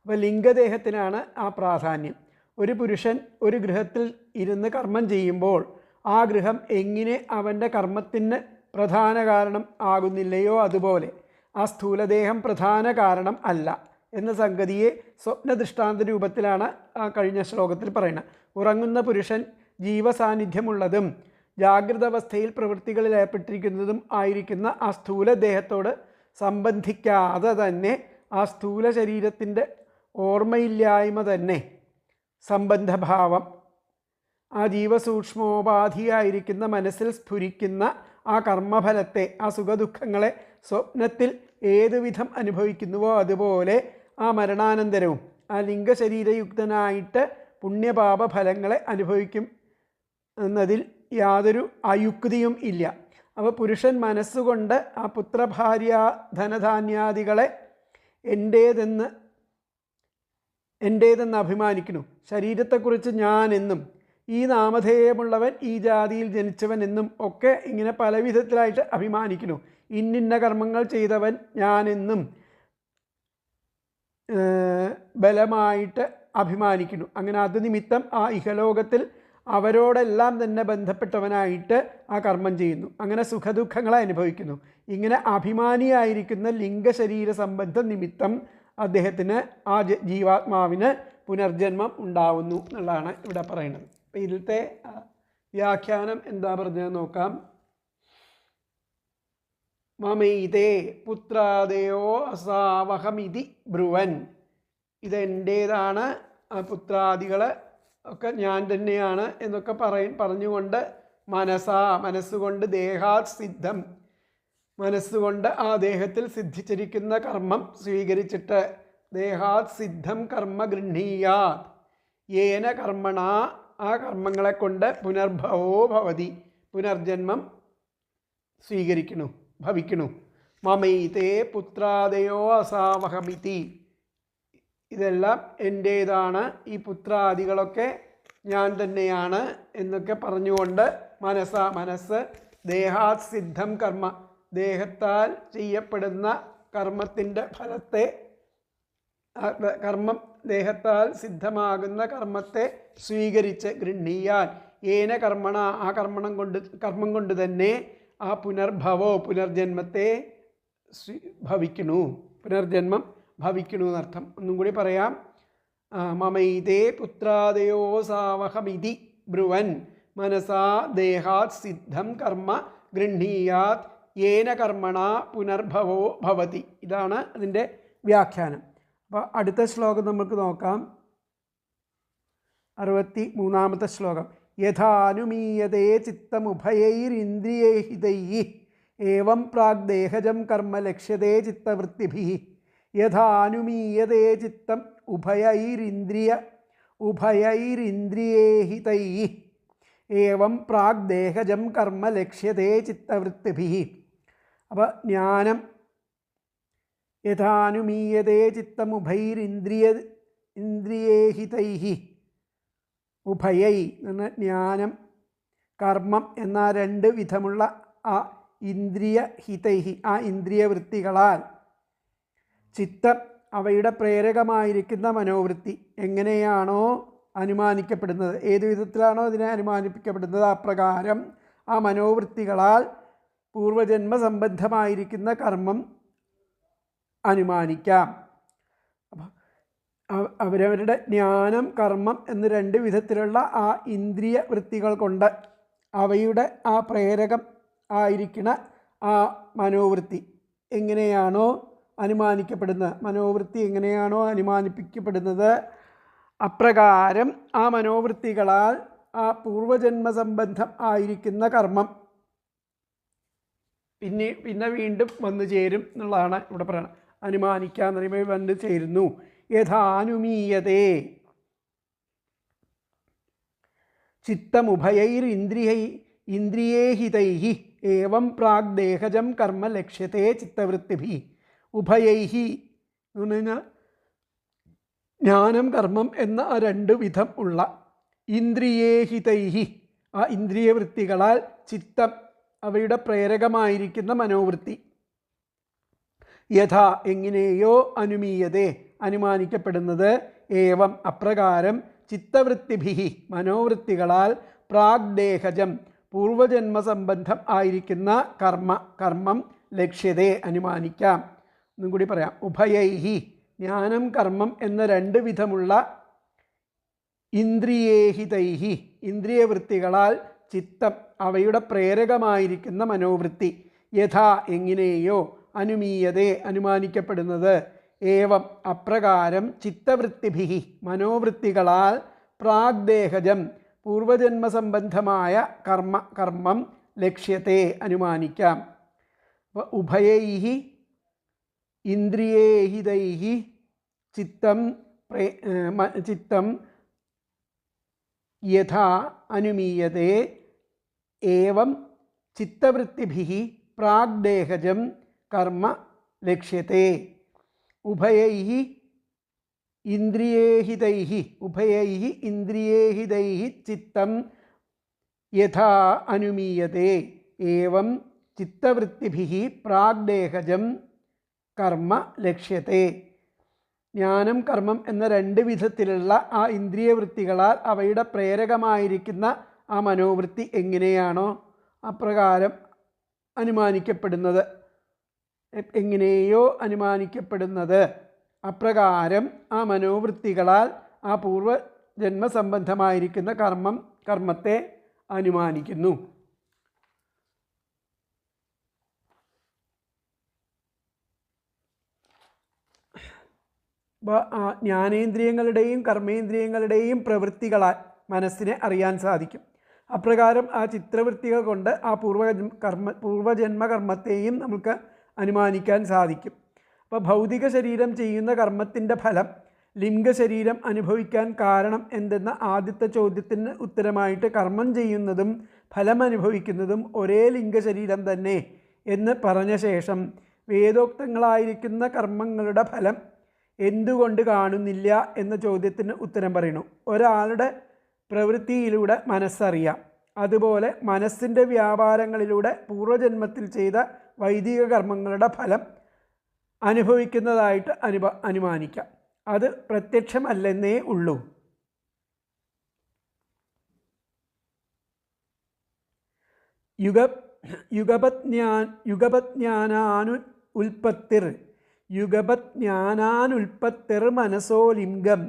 അപ്പോൾ ലിംഗദേഹത്തിനാണ് ആ പ്രാധാന്യം. ഒരു പുരുഷൻ ഒരു ഗൃഹത്തിൽ ഇരുന്ന് കർമ്മം ചെയ്യുമ്പോൾ ആ ഗൃഹം എങ്ങനെ അവൻ്റെ കർമ്മത്തിന് പ്രധാന കാരണം ആകുന്നില്ലയോ അതുപോലെ ആ സ്ഥൂലദേഹം പ്രധാന കാരണം അല്ല എന്ന സംഗതിയെ സ്വപ്നദൃഷ്ടാന്ത രൂപത്തിലാണ് ആ കഴിഞ്ഞ ശ്ലോകത്തിൽ പറയുന്നത്. ഉറങ്ങുന്ന പുരുഷൻ ജീവസാന്നിധ്യമുള്ളതും ജാഗ്രത അവസ്ഥയിൽ പ്രവൃത്തികളിൽ ഏർപ്പെട്ടിരിക്കുന്നതും ആയിരിക്കുന്ന ആ സ്ഥൂലദേഹത്തോട് സംബന്ധിക്കാതെ തന്നെ ആ സ്ഥൂല ശരീരത്തിൻ്റെ ഓർമ്മയില്ലായ്മ തന്നെ സംബന്ധഭാവം, ആ ജീവസൂക്ഷ്മോപാധിയായിരിക്കുന്ന മനസ്സിൽ സ്ഫുരിക്കുന്ന ആ കർമ്മഫലത്തെ, ആ സുഖദുഃഖങ്ങളെ സ്വപ്നത്തിൽ ഏതുവിധം അനുഭവിക്കുന്നുവോ അതുപോലെ ആ മരണാനന്തരവും ആ ലിംഗശരീരയുക്തനായിട്ട് പുണ്യപാപ ഫലങ്ങളെ അനുഭവിക്കും എന്നതിൽ യാതൊരു അയുക്തിയും ഇല്ല. അപ്പോൾ പുരുഷൻ മനസ്സുകൊണ്ട് ആ പുത്രഭാര്യ ധനധാന്യാദികളെ എൻ്റേതെന്ന് അഭിമാനിക്കുന്നു. ശരീരത്തെക്കുറിച്ച് ഞാനെന്നും ഈ നാമധേയമുള്ളവൻ ഈ ജാതിയിൽ ജനിച്ചവൻ എന്നും ഒക്കെ ഇങ്ങനെ പല വിധത്തിലായിട്ട് അഭിമാനിക്കുന്നു. ഇന്നിന്ന കർമ്മങ്ങൾ ചെയ്തവൻ ഞാനെന്നും ബലമായിട്ട് അഭിമാനിക്കുന്നു. അങ്ങനെ അത് നിമിത്തം ആ ഇഹലോകത്തിൽ അവരോടെല്ലാം തന്നെ ബന്ധപ്പെട്ടവനായിട്ട് ആ കർമ്മം ചെയ്യുന്നു. അങ്ങനെ സുഖദുഃഖങ്ങളെ അനുഭവിക്കുന്നു. ഇങ്ങനെ അഭിമാനിയായിരിക്കുന്ന ലിംഗശരീര സംബന്ധം നിമിത്തം അദ്ദേഹത്തിന് ആ ജീവാത്മാവിന് പുനർജന്മം ഉണ്ടാവുന്നു എന്നുള്ളതാണ് ഇവിടെ പറയുന്നത്. അപ്പം ഇതിലത്തെ വ്യാഖ്യാനം എന്താ പറഞ്ഞത് നോക്കാം. മമൈതേ പുത്രാദയോ അസാവഹമിതി ബ്രുവൻ. ഇതെൻ്റേതാണ്, ആ പുത്രാദികൾ ഒക്കെ ഞാൻ തന്നെയാണ് എന്നൊക്കെ പറഞ്ഞുകൊണ്ട് മനസ്സുകൊണ്ട് ദേഹാത് സിദ്ധം, മനസ്സുകൊണ്ട് ആ ദേഹത്തിൽ സിദ്ധിച്ചിരിക്കുന്ന കർമ്മം സ്വീകരിച്ചിട്ട് ദേഹാത് സിദ്ധം കർമ്മ ഗൃഹീയാത് യേന കർമ്മണ, ആ കർമ്മങ്ങളെ കൊണ്ട് പുനർഭവോ ഭവതി, പുനർജന്മം സ്വീകരിക്കണു, ഭവിക്കണു. മമൈതേ പുത്രാദയോ അസാവഹമിതി, ഇതെല്ലാം എൻ്റേതാണ്, ഈ പുത്രാദികളൊക്കെ ഞാൻ തന്നെയാണ് എന്നൊക്കെ പറഞ്ഞുകൊണ്ട് മനസ്സ് ദേഹാത് സിദ്ധം കർമ്മ, ദേഹത്താൽ ചെയ്യപ്പെടുന്ന കർമ്മത്തിൻ്റെ ഫലത്തെ, കർമ്മം ദേഹത്താൽ സിദ്ധമാകുന്ന കർമ്മത്തെ സ്വീകരിച്ച് ഗൃഹീയാൻ ഏന കർമ്മണ, ആ കർമ്മം കൊണ്ട് തന്നെ ആ പുനർഭവോ, പുനർജന്മത്തെ ഭവിക്കണു, പുനർജന്മം ഭവിക്കണു എന്നർത്ഥം. ഒന്നും കൂടി പറയാം. മമൈതേ പുത്രാദയോ സാവഹമിതി ബ്രുവൻ മനസാ ദേഹാത് സിദ്ധം കർമ്മ ഗൃഹീയാത് യേന കർമ്മണ പുനർഭവോ ഭവതി. ഇതാണ് അതിൻ്റെ വ്യാഖ്യാനം. അപ്പോൾ അടുത്ത ശ്ലോകം നമുക്ക് നോക്കാം. 63-ാമത്തെ ശ്ലോകം. യഥാനുമീയതേ ചിത്തമുഭയൈരിന്ദ്രിയൈഹിതൈഃ ഏവം പ്രാഗ് ദേഹജം കർമ്മ ലക്ഷ്യതേ ചിത്തവൃത്തിഭിഃ. യഥാനുമീയതേ ചിത്തം ഉഭയൈരിന്ദ്രിയേഹിതൈഃ ഏവം പ്രാഗ് ദേഹജം കർമ്മ ലക്ഷ്യതേ ചിത്തവൃത്തിഭിഃ. അപ്പോൾ ജ്ഞാനം, യഥാനുമീയതേ ചിത്തമുഭയൈരിന്ദ്രിയേഹിതൈഃ, ഉഭയൈ എന്ന ജ്ഞാനം, കർമ്മം എന്ന രണ്ട് വിധമുള്ള ആ ഇന്ദ്രിയഹിതൈഃ, ആ ഇന്ദ്രിയവൃത്തികളാൽ ചിത്തം അവയുടെ പ്രേരകമായിരിക്കുന്ന മനോവൃത്തി എങ്ങനെയാണോ അനുമാനിക്കപ്പെടുന്നത്, ഏതു വിധത്തിലാണോ അതിനെ അനുമാനിപ്പിക്കപ്പെടുന്നത്, അപ്രകാരം ആ മനോവൃത്തികളാൽ പൂർവജന്മ സംബന്ധമായിരിക്കുന്ന കർമ്മം അനുമാനിക്കാം. അപ്പം അവരവരുടെ ജ്ഞാനം, കർമ്മം എന്ന് രണ്ട് വിധത്തിലുള്ള ആ ഇന്ദ്രിയ വൃത്തികൾ കൊണ്ട് അവയുടെ ആ പ്രേരകം ആയിരിക്കുന്ന ആ മനോവൃത്തി എങ്ങനെയാണോ അനുമാനിക്കപ്പെടുന്നത്, മനോവൃത്തി എങ്ങനെയാണോ അനുമാനിപ്പിക്കപ്പെടുന്നത്, അപ്രകാരം ആ മനോവൃത്തികളാൽ ആ പൂർവജന്മ സംബന്ധം ആയിരിക്കുന്ന കർമ്മം പിന്നെ വീണ്ടും വന്നു ചേരും എന്നുള്ളതാണ് ഇവിടെ പറയുന്നത്. അനുമാനിക്കുക എന്ന് പറയുമ്പോൾ വന്നു ചേരുന്നു. യഥാനുമീയതേ ചിത്തമുഭയൈരിന്ദ്രിയേഹിതൈഃ ഏവം പ്രാഗ്ദേഹജം കർമ്മ ലക്ഷ്യത്തെ ചിത്തവൃത്തിഭിः. ഉഭയൈഃ എന്ന് പറഞ്ഞു കഴിഞ്ഞാൽ ജ്ഞാനം, കർമ്മം എന്ന ആ രണ്ട് വിധം ഉള്ള ഇന്ദ്രിയേഹിതൈഃ ആ ഇന്ദ്രിയവൃത്തികളാൽ ചിത്തം അവയുടെ പ്രേരകമായിരിക്കുന്ന മനോവൃത്തി യഥാ എങ്ങനെയോ അനുമീയതേ അനുമാനിക്കപ്പെടുന്നത് ഏവം അപ്രകാരം ചിത്തവൃത്തിഭിः മനോവൃത്തികളാൽ പ്രാഗ്ദേഹജം പൂർവജന്മ സംബന്ധം ആയിരിക്കുന്ന കർമ്മം ലക്ഷ്യതേ അനുമാനിക്കാം. ഒന്നും കൂടി പറയാം. ഉഭയൈഃ ജ്ഞാനം, കർമ്മം എന്ന രണ്ട് വിധമുള്ള ഇന്ദ്രിയേഹിതൈഃ ഇന്ദ്രിയവൃത്തികളാൽ ചിത്തം അവയുടെ പ്രേരകമായിരിക്കുന്ന മനോവൃത്തി യഥാ എങ്ങനെയോ അനുമീയതേ അനുമാനിക്കപ്പെടുന്നത് ഏവം അപ്രകാരം ചിത്തവൃത്തിഭിः മനോവൃത്തികളാൽ പ്രാഗ്ദേഹജം പൂർവജന്മ സംബന്ധമായ കർമ്മം ലക്ഷ്യത്തെ അനുമാനിക്കാം. അപ്പോൾ ഉഭയൈഃ ഇന്ദ്രിയേഹിതൈഃ ചിത്തം യഥാ അനുമീയതേ ഏവം ചിത്തവൃത്തിഭിः പ്രാഗ്ദേഹജം കർമ്മ ലക്ഷ്യത്തെ. ഉഭയൈഃ ഇന്ദ്രിയേഹിതൈഃ ചിത്തം യഥാ അനുമീയതേ ഏവം ചിത്തവൃത്തിഭിः പ്രാഗ്ദേഹജം കർമ്മ ലക്ഷ്യത്തെ. ജ്ഞാനം, കർമ്മം എന്ന രണ്ട് വിധത്തിലുള്ള ആ ഇന്ദ്രിയവൃത്തികളാൽ അവയുടെ പ്രേരകമായിരിക്കുന്ന ആ മനോവൃത്തി എങ്ങനെയാണോ അപ്രകാരം അനുമാനിക്കപ്പെടുന്നത്, എങ്ങനെയോ അനുമാനിക്കപ്പെടുന്നത് അപ്രകാരം ആ മനോവൃത്തികളാൽ ആ പൂർവജന്മ സംബന്ധമായിരിക്കുന്ന കർമ്മത്തെ അനുമാനിക്കുന്നു. ജ്ഞാനേന്ദ്രിയങ്ങളുടെയും കർമ്മേന്ദ്രിയങ്ങളുടെയും പ്രവൃത്തികളാൽ മനസ്സിനെ അറിയാൻ സാധിക്കും. അപ്രകാരം ആ ചിത്രവൃത്തികൾ കൊണ്ട് ആ പൂർവജന്മ കർമ്മത്തെയും നമുക്ക് അനുമാനിക്കാൻ സാധിക്കും. അപ്പോൾ ഭൗതിക ശരീരം ചെയ്യുന്ന കർമ്മത്തിൻ്റെ ഫലം ലിംഗശരീരം അനുഭവിക്കാൻ കാരണം എന്തെന്ന ആദ്യത്തെ ചോദ്യത്തിന് ഉത്തരമായിട്ട് കർമ്മം ചെയ്യുന്നതും ഫലം അനുഭവിക്കുന്നതും ഒരേ ലിംഗശരീരം തന്നെ എന്ന് പറഞ്ഞ ശേഷം വേദോക്തങ്ങളായിരിക്കുന്ന കർമ്മങ്ങളുടെ ഫലം എന്തുകൊണ്ട് കാണുന്നില്ല എന്ന ചോദ്യത്തിന് ഉത്തരം പറയുന്നു. ഒരാളുടെ പ്രവൃത്തിയിലൂടെ മനസ്സറിയാം. അതുപോലെ മനസ്സിൻ്റെ വ്യാപാരങ്ങളിലൂടെ പൂർവജന്മത്തിൽ ചെയ്ത വൈദിക കർമ്മങ്ങളുടെ ഫലം അനുഭവിക്കുന്നതായിട്ട് അനുമാനിക്കാം. അത് പ്രത്യക്ഷമല്ലെന്നേ ഉള്ളൂ. യുഗപജ്ഞാനാനുൽപ്പത്തിർ മനസ്സോ ലിംഗം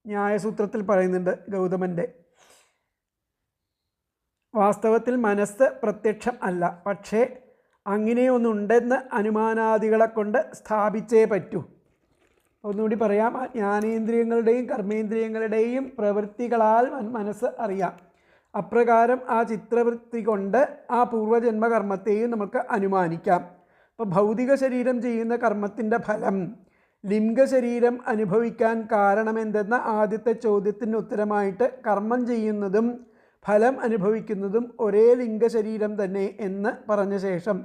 ന്യായസൂത്രത്തിൽ പറയുന്നുണ്ട് ഗൗതമൻ്റെ. വാസ്തവത്തിൽ മനസ്സ് പ്രത്യക്ഷം അല്ല, പക്ഷേ അങ്ങനെയൊന്നുണ്ടെന്ന് അനുമാനാദികളെ കൊണ്ട് സ്ഥാപിച്ചേ പറ്റൂ. ഒന്നുകൂടി പറയാം. ജ്ഞാനേന്ദ്രിയങ്ങളുടെയും കർമ്മേന്ദ്രിയങ്ങളുടെയും പ്രവൃത്തികളാൽ മനസ്സ് അറിയാം. അപ്രകാരം ആ ചിത്രവൃത്തി കൊണ്ട് ആ പൂർവജന്മ കർമ്മത്തെയും നമുക്ക് അനുമാനിക്കാം. അപ്പോൾ ഭൗതിക ശരീരം ചെയ്യുന്ന കർമ്മത്തിൻ്റെ ഫലം ലിംഗശരീരം അനുഭവിക്കാൻ കാരണമെന്തെന്ന ആദ്യത്തെ ചോദ്യത്തിന് ഉത്തരമായിട്ട് കർമ്മം ചെയ്യുന്നതും ഫലം അനുഭവിക്കുന്നതും ഒരേ ലിംഗശരീരം തന്നെ എന്ന് പറഞ്ഞ ശേഷം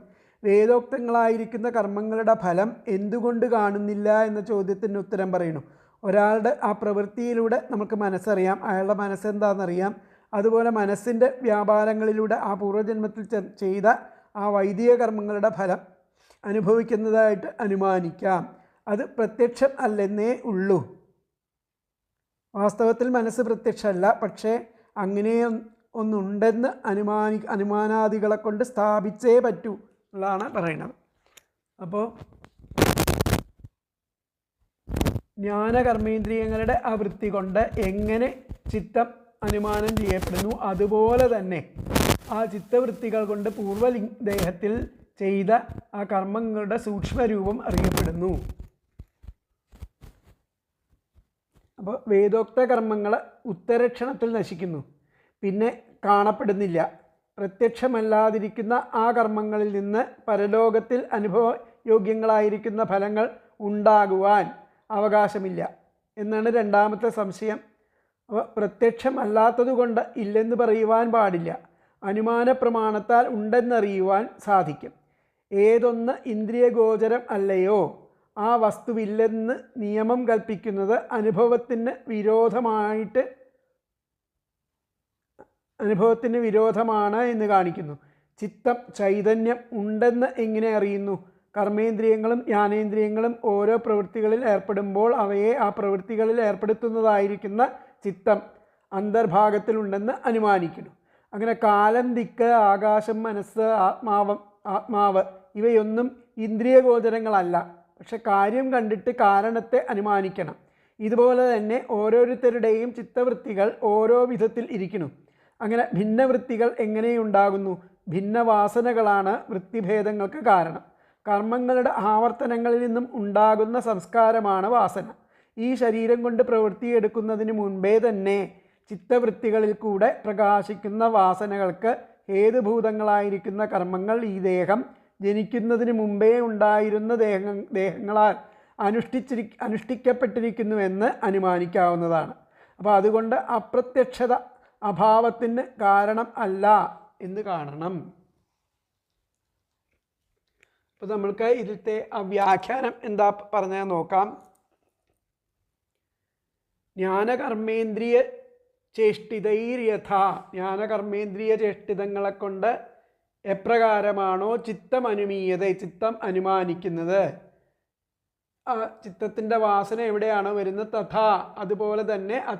വേദോക്തങ്ങളായിരിക്കുന്ന കർമ്മങ്ങളുടെ ഫലം എന്തുകൊണ്ട് കാണുന്നില്ല എന്ന ചോദ്യത്തിന് ഉത്തരം പറയുന്നു. ഒരാളുടെ ആ പ്രവൃത്തിയിലൂടെ നമുക്ക് മനസ്സറിയാം, അയാളുടെ മനസ്സെന്താണെന്നറിയാം. അതുപോലെ മനസ്സിൻ്റെ വ്യാപാരങ്ങളിലൂടെ ആ പൂർവ്വജന്മത്തിൽ ചെയ്ത ആ വൈദിക കർമ്മങ്ങളുടെ ഫലം അനുഭവിക്കുന്നതായിട്ട് അനുമാനിക്കാം. അത് പ്രത്യക്ഷം അല്ലെന്നേ ഉള്ളൂ. വാസ്തവത്തിൽ മനസ്സ് പ്രത്യക്ഷമല്ല, പക്ഷേ അങ്ങനെ ഒന്നുണ്ടെന്ന് അനുമാനാദികളെ കൊണ്ട് സ്ഥാപിച്ചേ പറ്റൂ എന്നാണ് പറയുന്നത്. അപ്പോൾ ജ്ഞാനകർമ്മേന്ദ്രിയങ്ങളുടെ ആ വൃത്തി കൊണ്ട് എങ്ങനെ ചിത്തം അനുമാനം ചെയ്യപ്പെടുന്നു, അതുപോലെ തന്നെ ആ ചിത്തവൃത്തികൾ കൊണ്ട് പൂർവ്വദേഹത്തിൽ ചെയ്ത ആ കർമ്മങ്ങളുടെ സൂക്ഷ്മരൂപം അറിയപ്പെടുന്നു. അപ്പോൾ വേദോക്ത കർമ്മങ്ങൾ ഉത്തരക്ഷണത്തിൽ നശിക്കുന്നു, പിന്നെ കാണപ്പെടുന്നില്ല. പ്രത്യക്ഷമല്ലാതിരിക്കുന്ന ആ കർമ്മങ്ങളിൽ നിന്ന് പരലോകത്തിൽ അനുഭവയോഗ്യങ്ങളായിരിക്കുന്ന ഫലങ്ങൾ ഉണ്ടാകുവാൻ അവകാശമില്ല എന്നാണ് രണ്ടാമത്തെ സംശയം. അപ്പോൾ പ്രത്യക്ഷമല്ലാത്തതുകൊണ്ട് ഇല്ലെന്ന് പറയുവാൻ പാടില്ല. അനുമാന പ്രമാണത്താൽ ഉണ്ടെന്നറിയുവാൻ സാധിക്കും. ഏതൊന്ന് ഇന്ദ്രിയഗോചരം അല്ലയോ ആ വസ്തുവില്ലെന്ന് നിയമം കൽപ്പിക്കുന്നത് അനുഭവത്തിന് വിരോധമാണ് എന്ന് കാണിക്കുന്നു. ചിത്തം ചൈതന്യം ഉണ്ടെന്ന് എങ്ങനെ അറിയുന്നു? കർമ്മേന്ദ്രിയങ്ങളും ജ്ഞാനേന്ദ്രിയങ്ങളും ഓരോ പ്രവൃത്തികളിൽ ഏർപ്പെടുമ്പോൾ അവയെ ആ പ്രവൃത്തികളിൽ ഏർപ്പെടുത്തുന്നതായിരിക്കുന്ന ചിത്തം അന്തർഭാഗത്തിലുണ്ടെന്ന് അനുമാനിക്കുന്നു. അങ്ങനെ കാലം, ദിക്ക്, ആകാശം, മനസ്സ്, ആത്മാവ് ഇവയൊന്നും ഇന്ദ്രിയഗോചരങ്ങളല്ല. പക്ഷെ കാര്യം കണ്ടിട്ട് കാരണത്തെ അനുമാനിക്കണം. ഇതുപോലെ തന്നെ ഓരോരുത്തരുടെയും ചിത്തവൃത്തികൾ ഓരോ വിധത്തിൽ ഇരിക്കുന്നു. അങ്ങനെ ഭിന്നവൃത്തികൾ എങ്ങനെയുണ്ടാകുന്നു? ഭിന്നവാസനകളാണ് വൃത്തിഭേദങ്ങൾക്ക് കാരണം. കർമ്മങ്ങളുടെ ആവർത്തനങ്ങളിൽ നിന്നും ഉണ്ടാകുന്ന സംസ്കാരമാണ് വാസന. ഈ ശരീരം കൊണ്ട് പ്രവൃത്തിയെടുക്കുന്നതിന് മുൻപേ തന്നെ ചിത്തവൃത്തികളിൽ കൂടെ പ്രകാശിക്കുന്ന വാസനകൾക്ക് ഹേതുഭൂതങ്ങളായിരിക്കുന്ന കർമ്മങ്ങൾ ഈ ദേഹം ജനിക്കുന്നതിന് മുമ്പേ ഉണ്ടായിരുന്ന ദേഹങ്ങളാൽ അനുഷ്ഠിക്കപ്പെട്ടിരിക്കുന്നുവെന്ന് അനുമാനിക്കാവുന്നതാണ്. അപ്പോൾ അതുകൊണ്ട് അപ്രത്യക്ഷത അഭാവത്തിന് കാരണം അല്ല എന്ന് കാണണം. അപ്പോൾ നമ്മൾക്ക് ഇതിലത്തെ ആ വ്യാഖ്യാനം എന്താ പറഞ്ഞാൽ നോക്കാം. ജ്ഞാനകർമ്മേന്ദ്രിയ ചേഷ്ടിതൈര്യഥ, ജ്ഞാനകർമ്മേന്ദ്രിയ ചേഷ്ടിതങ്ങളെ കൊണ്ട് എപ്രകാരമാണോ ചിത്തം അനുമാനിക്കുന്നത്, ആ ചിത്തത്തിൻ്റെ വാസന എവിടെയാണോ വരുന്നത്, തഥാ അതുപോലെ തന്നെ ആ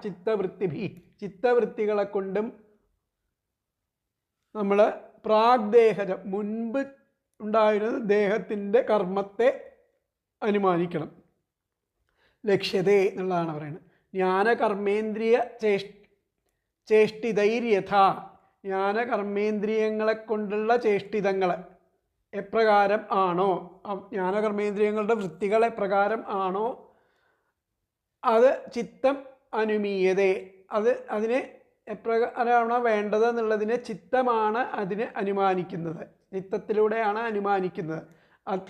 ചിത്തവൃത്തികളെ കൊണ്ടും നമ്മൾ പ്രാഗ്ദേഹജം മുൻപ് ഉണ്ടായിരുന്ന ദേഹത്തിൻ്റെ കർമ്മത്തെ അനുമാനിക്കണം. ലക്ഷ്യതേ എന്നുള്ളതാണ് പറയുന്നത്. ജ്ഞാനകർമ്മേന്ദ്രിയ ചേഷ്ടിതൈര്യഥ, ജ്ഞാനകർമ്മേന്ദ്രിയങ്ങളെ കൊണ്ടുള്ള ചേഷ്ടിതങ്ങൾ എപ്രകാരം ആണോ, ജ്ഞാനകർമ്മേന്ദ്രിയങ്ങളുടെ വൃത്തികൾ എപ്രകാരം ആണോ അത് ചിത്തം അനുമീയതേ, അതിനെ എപ്രകാരമാണോ വേണ്ടത് എന്നുള്ളതിനെ ചിത്തമാണ് അതിനെ അനുമാനിക്കുന്നത്, ചിത്തത്തിലൂടെയാണ് അനുമാനിക്കുന്നത്.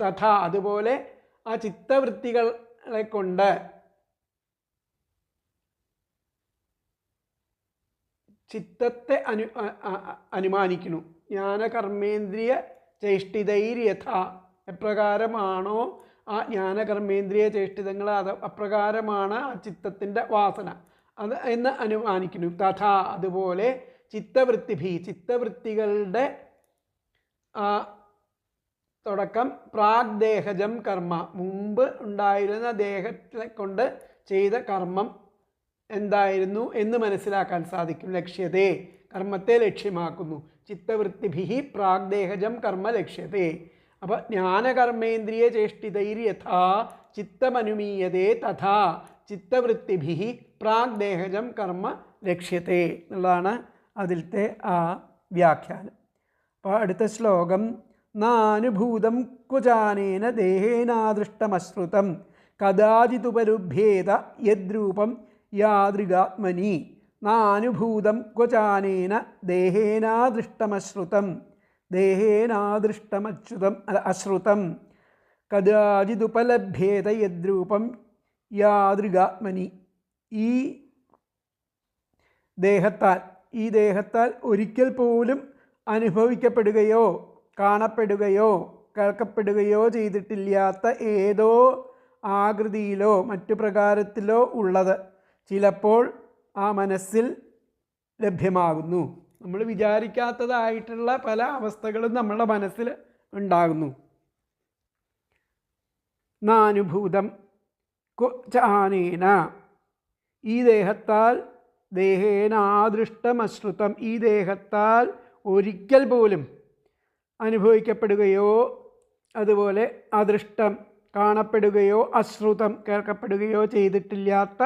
തഥാ അതുപോലെ ആ ചിത്തവൃത്തികളെ കൊണ്ട് ചിത്തത്തെ അനുമാനിക്കുന്നു. ജ്ഞാനകർമ്മേന്ദ്രിയ ചേഷ്ടിതൈര്യഥ, എപ്രകാരമാണോ ആ ജ്ഞാനകർമ്മേന്ദ്രിയ ചേഷ്ടിതങ്ങൾ അത് അപ്രകാരമാണ് ആ ചിത്തത്തിൻ്റെ വാസന അത് എന്ന് അനുമാനിക്കുന്നു. തഥാ അതുപോലെ ചിത്തവൃത്തികളുടെ തുടക്കം പ്രാഗ്ദേഹജം കർമ്മ, മുമ്പ് ഉണ്ടായിരുന്ന ദേഹത്തെ കൊണ്ട് ചെയ്ത കർമ്മം എന്തായിരുന്നു എന്ന് മനസ്സിലാക്കാൻ സാധിക്കും. ലക്ഷ്യതേ, കർമ്മത്തെ ലക്ഷ്യമാക്കുന്നു. ചിത്തവൃത്തിഭി പ്രാഗ്ദേഹജം കർമ്മ ലക്ഷ്യതേ. അപ്പോൾ ജ്ഞാനകർമ്മേന്ദ്രിയ ചേഷ്ടിതൈര്യഥാ ചിത്തമനുമീയതേ തഥാ ചിത്തവൃത്തിഭി പ്രാഗ്ദേഹജം കർമ്മ ലക്ഷ്യത്തെ എന്നുള്ളതാണ് അതിലത്തെ ആ വ്യാഖ്യാനം. അപ്പോൾ അടുത്ത ശ്ലോകം, നാനുഭൂതം ക്വചാനേന ദേഹേനാദൃഷ്ടമശ്രുതം കദാചിതുപരുഭ്യേത യദ്രൂപം യാദൃഗാത്മനി. നാനുഭൂതം ക്വചാനേന ദേഹേനാദൃഷ്ടമശ്രുതം അശ്രുതം കദാചിതുപലഭ്യേത യദ്രൂപം യാദൃഗാത്മനി. ഈ ദേഹത്താൽ ഒരിക്കൽ പോലും അനുഭവിക്കപ്പെടുകയോ കാണപ്പെടുകയോ കേൾക്കപ്പെടുകയോ ചെയ്തിട്ടില്ലാത്ത ഏതോ ആകൃതിയിലോ മറ്റു പ്രകാരത്തിലോ ഉള്ളത് ചിലപ്പോൾ ആ മനസ്സിൽ ലഭ്യമാകുന്നു. നമ്മൾ വിചാരിക്കാത്തതായിട്ടുള്ള പല അവസ്ഥകളും നമ്മളുടെ മനസ്സിൽ ഉണ്ടാകുന്നു. നാനുഭൂതം ആനേന ഈ ദേഹത്താൽ, ദേഹേന ആദൃഷ്ടമശ്രുതം ഈ ദേഹത്താൽ ഒരിക്കൽ പോലും അനുഭവിക്കപ്പെടുകയോ അതുപോലെ അദൃഷ്ടം കാണപ്പെടുകയോ അശ്രുതം കേൾക്കപ്പെടുകയോ ചെയ്തിട്ടില്ലാത്ത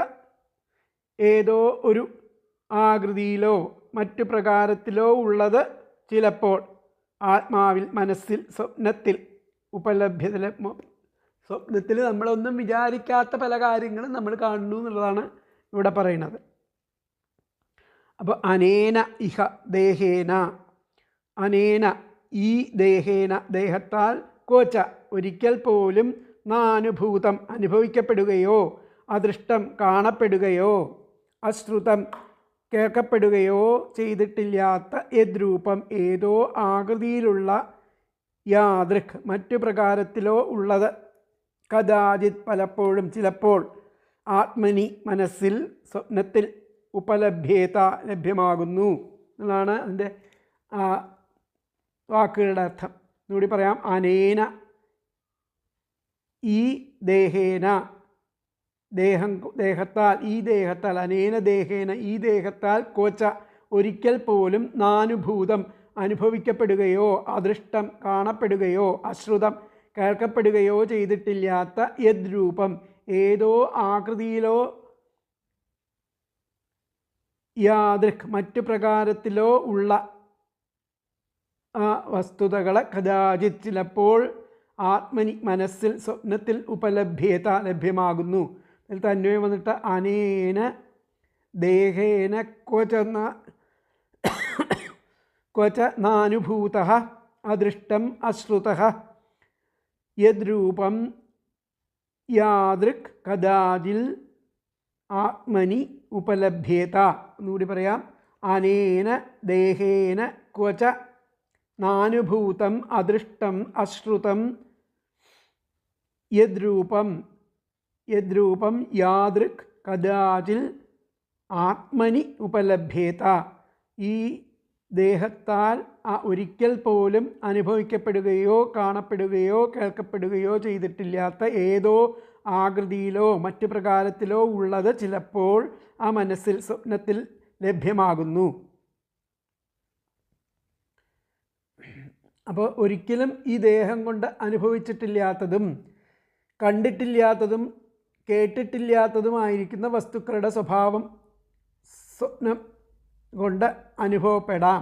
ഏതോ ഒരു ആകൃതിയിലോ മറ്റു പ്രകാരത്തിലോ ഉള്ളത് ചിലപ്പോൾ ആത്മാവിൽ, മനസ്സിൽ, സ്വപ്നത്തിൽ ഉപലഭ്യത, സ്വപ്നത്തിൽ നമ്മളൊന്നും വിചാരിക്കാത്ത പല കാര്യങ്ങളും നമ്മൾ കാണുന്നു എന്നുള്ളതാണ് ഇവിടെ പറയുന്നത്. അപ്പോൾ അനേന ഇഹ ദേഹേന, അനേന ഈ ദേഹേന ദേഹത്താൽ, കോച്ച ഒരിക്കൽ പോലും നാനുഭൂതം അനുഭവിക്കപ്പെടുകയോ അദൃഷ്ടം കാണപ്പെടുകയോ അശ്രുതം കേൾക്കപ്പെടുകയോ ചെയ്തിട്ടില്ലാത്ത യദ്രൂപം ഏതോ ആകൃതിയിലുള്ള യാദൃക് മറ്റു പ്രകാരത്തിലോ ഉള്ളത് കദാചിത് പലപ്പോഴും ചിലപ്പോൾ ആത്മനി മനസ്സിൽ സ്വപ്നത്തിൽ ഉപലഭ്യത ലഭ്യമാകുന്നു എന്നാണ് അതിൻ്റെ വാക്കുകളുടെ അർത്ഥം. എന്നുകൂടി പറയാം. അനേന ഈ ദേഹേന ദേഹത്താൽ, ഈ ദേഹത്താൽ, അനേന ദേഹേന ഈ ദേഹത്താൽ, കോച്ച ഒരിക്കൽ പോലും നാനുഭൂതം അനുഭവിക്കപ്പെടുകയോ അദൃഷ്ടം കാണപ്പെടുകയോ അശ്രുതം കേൾക്കപ്പെടുകയോ ചെയ്തിട്ടില്ലാത്ത യദ്രൂപം ഏതോ ആകൃതിയിലോ യാദൃക് മറ്റു പ്രകാരത്തിലോ ഉള്ള ആ വസ്തുതകളെ കദാചിത് ചിലപ്പോൾ ആത്മനി മനസ്സിൽ സ്വപ്നത്തിൽ ഉപലഭ്യത ലഭ്യമാകുന്നു. അതിൽ തന്വയം വന്നിട്ട് അനേന ദേഹേന ക്വച നാനുഭൂത അദൃഷ്ടം അശ്രുതഃ യദ്രൂപം യാദൃക് കദാചിൽ ആത്മനി ഉപലഭ്യത. എന്നുകൂടി പറയാം. അനേന ദേഹേന ക്വച നാനുഭൂതം അദൃഷ്ടം അശ്രുതം യദ്രൂപം യാദൃക് കദാചിൽ ആത്മനി ഉപലഭ്യത. ഈ ദേഹത്താൽ ഒരിക്കൽ പോലും അനുഭവിക്കപ്പെടുകയോ കാണപ്പെടുകയോ കേൾക്കപ്പെടുകയോ ചെയ്തിട്ടില്ലാത്ത ഏതോ ആകൃതിയിലോ മറ്റു പ്രകാരത്തിലോ ഉള്ളത് ചിലപ്പോൾ ആ മനസ്സിൽ സ്വപ്നത്തിൽ ലഭ്യമാകുന്നു. അപ്പോൾ ഒരിക്കലും ഈ ദേഹം കൊണ്ട് അനുഭവിച്ചിട്ടില്ലാത്തതും കണ്ടിട്ടില്ലാത്തതും കേട്ടിട്ടില്ലാത്തതുമായിരിക്കുന്ന വസ്തുക്കളുടെ സ്വഭാവം സ്വപ്നം കൊണ്ട് അനുഭവപ്പെടാം.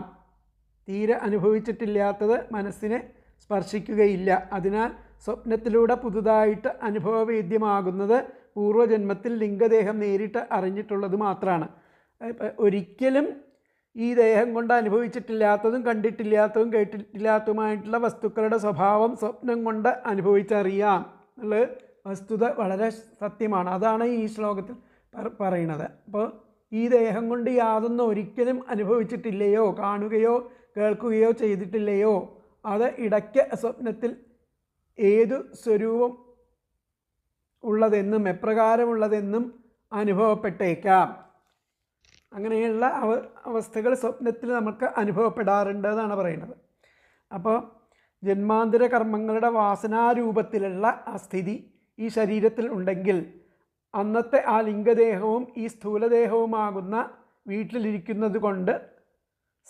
തീരെ അനുഭവിച്ചിട്ടില്ലാത്തത് മനസ്സിനെ സ്പർശിക്കുകയില്ല. അതിനാൽ സ്വപ്നത്തിലൂടെ പുതുതായിട്ട് അനുഭവവേദ്യമാകുന്നത് പൂർവ്വജന്മത്തിൽ ലിംഗദേഹം നേരിട്ട് അറിഞ്ഞിട്ടുള്ളത് മാത്രമാണ്. ഒരിക്കലും ഈ ദേഹം കൊണ്ട് അനുഭവിച്ചിട്ടില്ലാത്തതും കണ്ടിട്ടില്ലാത്തതും കേട്ടിട്ടില്ലാത്തതുമായിട്ടുള്ള വസ്തുക്കളുടെ സ്വഭാവം സ്വപ്നം കൊണ്ട് അനുഭവിച്ചറിയാം എന്നുള്ള വസ്തുത വളരെ സത്യമാണ്. അതാണ് ഈ ശ്ലോകത്തിൽ പറയുന്നത്. അപ്പോൾ ഈ ദേഹം കൊണ്ട് യാതൊന്നും ഒരിക്കലും അനുഭവിച്ചിട്ടില്ലയോ കാണുകയോ കേൾക്കുകയോ ചെയ്തിട്ടില്ലയോ അത് ഇടയ്ക്ക് സ്വപ്നത്തിൽ ഏതു സ്വരൂപം ഉള്ളതെന്നും എപ്രകാരമുള്ളതെന്നും അനുഭവപ്പെട്ടേക്കാം. അങ്ങനെയുള്ള അവസ്ഥകൾ സ്വപ്നത്തിൽ നമുക്ക് അനുഭവപ്പെടാറുണ്ട് എന്നാണ് പറയുന്നത്. അപ്പോൾ ജന്മാന്തര കർമ്മങ്ങളുടെ വാസനാരൂപത്തിലുള്ള ആ സ്ഥിതി ഈ ശരീരത്തിൽ ഉണ്ടെങ്കിൽ അന്നത്തെ ആ ലിംഗദേഹവും ഈ സ്ഥൂലദേഹവുമാകുന്ന വീട്ടിലിരിക്കുന്നത് കൊണ്ട്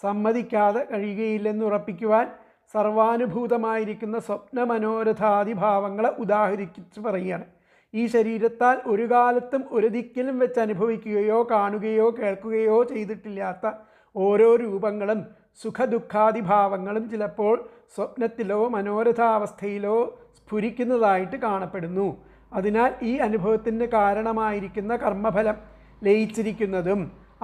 സമ്മതിക്കാതെ കഴിയുകയില്ലെന്ന് ഉറപ്പിക്കുവാൻ സർവാനുഭൂതമായിരിക്കുന്ന സ്വപ്ന മനോരഥാദിഭാവങ്ങളെ ഉദാഹരിച്ച് പറയുകയാണ്. ഈ ശരീരത്താൽ ഒരു കാലത്തും ഒരു ദിക്കിലും വെച്ച് അനുഭവിക്കുകയോ കാണുകയോ കേൾക്കുകയോ ചെയ്തിട്ടില്ലാത്ത ഓരോ രൂപങ്ങളും സുഖദുഃഖാദിഭാവങ്ങളും ചിലപ്പോൾ സ്വപ്നത്തിലോ മനോരഥാവസ്ഥയിലോ സ്ഫുരിക്കുന്നതായിട്ട് കാണപ്പെടുന്നു. അതിനാൽ ഈ അനുഭവത്തിന് കാരണമായിരിക്കുന്ന കർമ്മഫലം ലയിച്ചിരിക്കുന്നതും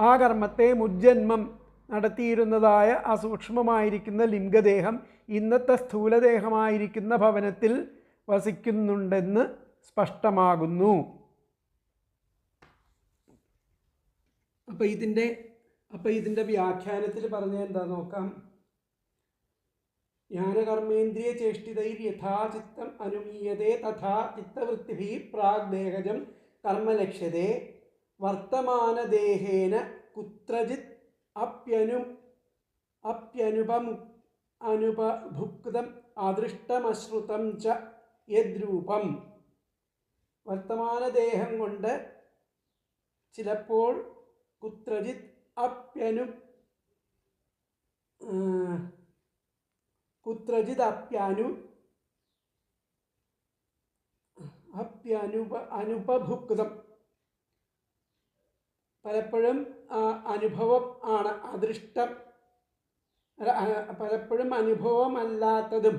ആ കർമ്മത്തെ മുജ്ജന്മം നടത്തിയിരുന്നതായ അസൂക്ഷ്മമായിരിക്കുന്ന ലിംഗദേഹം ഇന്നത്തെ സ്ഥൂലദേഹമായിരിക്കുന്ന ഭവനത്തിൽ വസിക്കുന്നുണ്ടെന്ന് സ്പഷ്ടമാകുന്നു. അപ്പോൾ ഇതിൻ്റെ വ്യാഖ്യാനത്തിൽ പറഞ്ഞ എന്താ നോക്കാം. ജ്ഞാനകർമ്മേന്ദ്രിയ ചേഷ്ടിതൈർ യഥാ ചിത്തം അനുമീയതേ തഥാ ചിത്തവൃത്തിഭിः പ്രാഗ്ദേഹജം കർമ്മലക്ഷ്യതേ വർത്തമാനദേഹേന കുത്രചിത് അനുപഭുക്തം അദൃഷ്ടമശ്രുതം ച യദ്രൂപം. വർത്തമാനദേഹം കൊണ്ട് ചിലപ്പോൾ കുത്രജിത് അനുപഭുക്തം, പലപ്പോഴും അനുഭവം ആണ് അദൃഷ്ടം, പലപ്പോഴും അനുഭവമല്ലാത്തതും,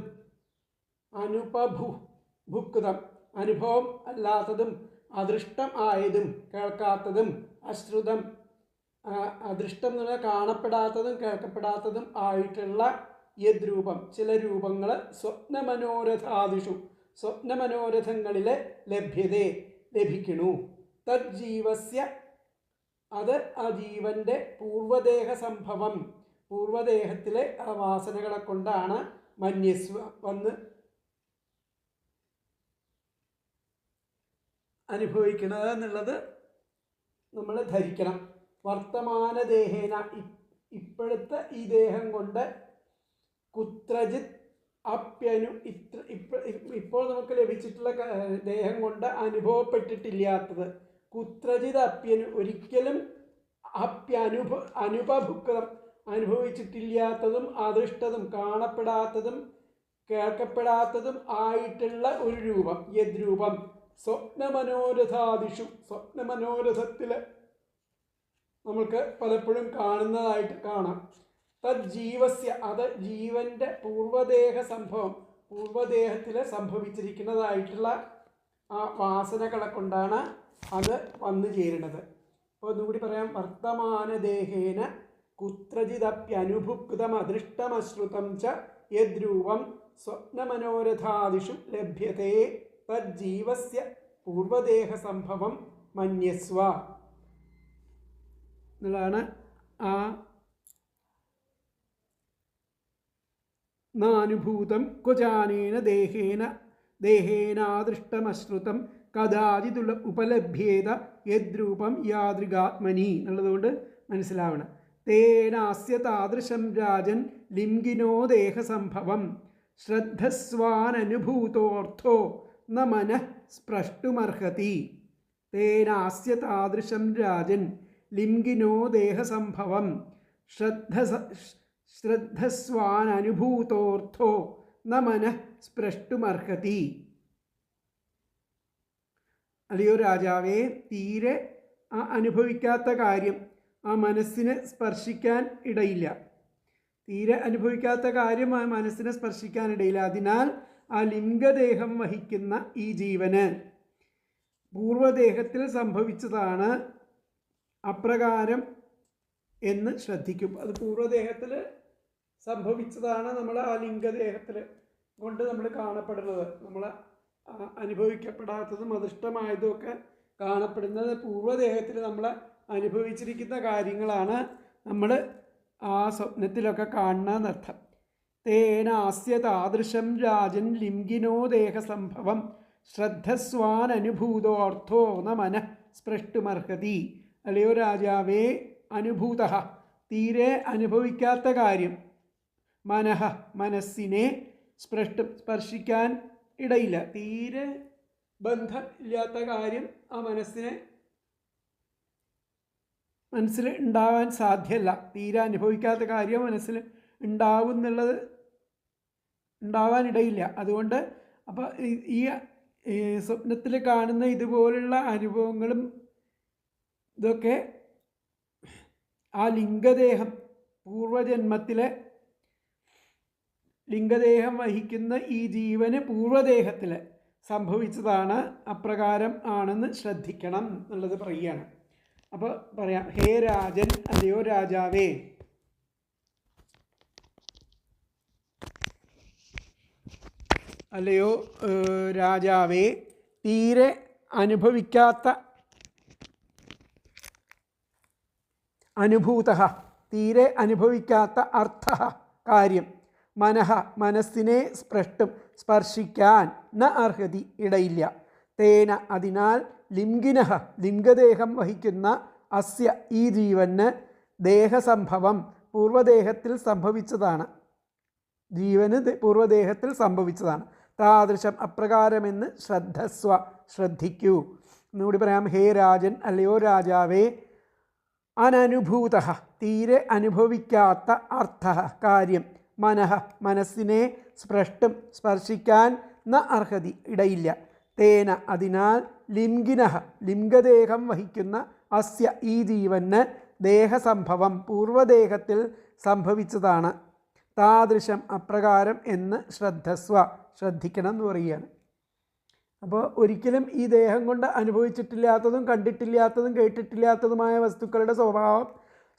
അനുപഭുക്തം അനുഭവം അല്ലാത്തതും, അദൃഷ്ടം ആയതും കേൾക്കാത്തതും, അശ്രുതം അദൃഷ്ടം എന്ന് പറഞ്ഞാൽ കാണപ്പെടാത്തതും കേൾക്കപ്പെടാത്തതും ആയിട്ടുള്ള യദ്രൂപം ചില രൂപങ്ങൾ സ്വപ്നമനോരഥാദിഷു സ്വപ്നമനോരഥങ്ങളിലെ ലഭിക്കണു. തജ്ജീവസ്യ അത് ആ ജീവന്റെ പൂർവദേഹ സംഭവം, പൂർവദേഹത്തിലെ ആ വാസനകളെ കൊണ്ടാണ് മന്യസ്വ വന്ന് അനുഭവിക്കുന്നത് എന്നുള്ളത് നമ്മൾ ധരിക്കണം. വർത്തമാനദേഹേന ഇപ്പോഴത്തെ ഈ ദേഹം കൊണ്ട് കുത്രജിത് ഇപ്പോൾ നമുക്ക് ലഭിച്ചിട്ടുള്ള ദേഹം കൊണ്ട് അനുഭവപ്പെട്ടിട്ടില്ലാത്തത്, കുത്രജിത് ഒരിക്കലും അനുപഭുക്തം അനുഭവിച്ചിട്ടില്ലാത്തതും അദൃഷ്ടതും കാണപ്പെടാത്തതും കേൾക്കപ്പെടാത്തതും ആയിട്ടുള്ള ഒരു രൂപം, യദ്രൂപം സ്വപ്നമനോരഥാദിഷു സ്വപ്നമനോരഥത്തിൽ നമുക്ക് പലപ്പോഴും കാണുന്നതായിട്ട് കാണാം. തജ്ജീവസ്യ അത് ജീവന്റെ പൂർവദേഹ സംഭവം, പൂർവദേഹത്തിൽ സംഭവിച്ചിരിക്കുന്നതായിട്ടുള്ള ആ വാസനകളെ കൊണ്ടാണ് അത് വന്നു ചേരുന്നത്. അപ്പോൾ ഒന്നുകൂടി പറയാം. വർത്തമാനദേഹേന കുത്രജിദപ്യനുഭുക്തമദൃഷ്ടമശ്രുതം ച യദ്രൂപം സ്വപ്നമനോരഥാദിഷു ലഭ്യത്തെ തജ്ജീവസ്യ പൂർവദേഹ സംഭവം മന്യസ്വ എന്നുള്ളതാണ്. ആ നാനുഭൂതം ക്വചാനേന ദേഹേനാദൃഷ്ടമശ്രുതം കഥാചിതുള്ള ഉപലഭ്യേത യദ്രൂപം യാദൃഗാത്മനി എന്നുള്ളതുകൊണ്ട് മനസ്സിലാവണം. തേനാസ്യ താദൃശം രാജൻ ലിംഗിനോ ദേഹസംഭവം ശ്രദ്ധസ്വാനനുഭൂതോർത്ഥോ ന മനഃ സ്പൃഷ്ടുമർഹതി. തേനാസ്യ താദൃശം രാജൻ ലിംഗിനോ ദേഹസംഭവം ശ്രദ്ധസ്വാനനുഭൂതോർത്ഥോ ന മനഃ സ്പൃഷ്ടുമർഹതി. അല്ലയോ രാജാവേ, തീരെ ആ അനുഭവിക്കാത്ത കാര്യം ആ മനസ്സിനെ സ്പർശിക്കാൻ ഇടയില്ല. തീരെ അനുഭവിക്കാത്ത കാര്യം ആ മനസ്സിനെ സ്പർശിക്കാനിടയില്ല. അതിനാൽ ആ ലിംഗദേഹം വഹിക്കുന്ന ഈ ജീവന് പൂർവദേഹത്തിൽ സംഭവിച്ചതാണ് അപ്രകാരം എന്ന് ശ്രദ്ധിക്കും. അത് പൂർവദേഹത്തിൽ സംഭവിച്ചതാണ് നമ്മൾ ആ ലിംഗദേഹത്തിൽ കൊണ്ട് നമ്മൾ കാണപ്പെടുന്നത്. നമ്മൾ അനുഭവിക്കപ്പെടാത്തതും അദൃഷ്ടമായതുമൊക്കെ കാണപ്പെടുന്നത് പൂർവദേഹത്തിൽ നമ്മൾ അനുഭവിച്ചിരിക്കുന്ന കാര്യങ്ങളാണ് നമ്മൾ ആ സ്വപ്നത്തിലൊക്കെ കാണുന്നതെന്നർത്ഥം. തേനാസ്യ താദൃശം രാജൻ ലിംഗിനോ ദേഹസംഭവം ശ്രദ്ധസ്വാനനുഭൂതോർത്ഥോ ന മനഃ സ്പൃഷ്ടുമർഹതി. അല്ലയോ രാജാവേ, അനുഭൂത തീരെ അനുഭവിക്കാത്ത കാര്യം, മനഃ മനസ്സിനെ സ്പർശിക്കാൻ ഇടയില്ല. തീരെ ബന്ധം ഇല്ലാത്ത കാര്യം ആ മനസ്സിൽ ഉണ്ടാവാൻ സാധ്യമല്ല. തീരെ അനുഭവിക്കാത്ത കാര്യം മനസ്സിൽ ഉണ്ടാവാനിടയില്ല. അതുകൊണ്ട് അപ്പോൾ ഈ സ്വപ്നത്തിൽ കാണുന്ന ഇതുപോലുള്ള അനുഭവങ്ങളും ഇതൊക്കെ ആ ലിംഗദേഹം പൂർവജന്മത്തിലെ ലിംഗദേഹം വഹിക്കുന്ന ഈ ജീവന് പൂർവദേഹത്തിൽ സംഭവിച്ചതാണ്, അപ്രകാരം ആണെന്ന് ശ്രദ്ധിക്കണം എന്നുള്ളത് പറയുകയാണ്. അപ്പോൾ പറയാം. ഹേ രാജൻ, അല്ലയോ രാജാവേ, അല്ലയോ രാജാവേ, തീരെ അനുഭവിക്കാത്ത അനുഭൂത തീരെ അനുഭവിക്കാത്ത അർത്ഥ കാര്യം മനഃ മനസ്സിനെ സ്പർശിക്കാൻ ന അർഹതി ഇടയില്ല. തേന അതിനാൽ ലിംഗിനഃ ലിംഗദേഹം വഹിക്കുന്ന അസ്യ ഈ ജീവന് ദേഹസംഭവം പൂർവദേഹത്തിൽ സംഭവിച്ചതാണ്. ജീവന് പൂർവദേഹത്തിൽ സംഭവിച്ചതാണ്. താദൃശം അപ്രകാരമെന്ന് ശ്രദ്ധസ്വ, ശ്രദ്ധിക്കൂ. എന്നുകൂടി പറയാം. ഹേ രാജൻ, അല്ലയോ രാജാവേ, അനനുഭൂത, തീരെ അനുഭവിക്കാത്ത, അർത്ഥ, കാര്യം, മനഃ, മനസ്സിനെ, സ്പൃഷ്ടും, സ്പർശിക്കാൻ, ന അർഹതി, ഇടയില്ല, തേന, അതിനാൽ, ലിംഗിനഃ, ലിംഗദേഹം വഹിക്കുന്ന, അസ്യ, ഈ ജീവന്, ദേഹസംഭവം, പൂർവദേഹത്തിൽ സംഭവിച്ചതാണ്, താദൃശം അപ്രകാരം എന്ന് ശ്രദ്ധസ്വ, ശ്രദ്ധിക്കണം എന്ന് പറയുകയാണ്. അപ്പോൾ ഒരിക്കലും ഈ ദേഹം കൊണ്ട് അനുഭവിച്ചിട്ടില്ലാത്തതും കണ്ടിട്ടില്ലാത്തതും കേട്ടിട്ടില്ലാത്തതുമായ വസ്തുക്കളുടെ സ്വഭാവം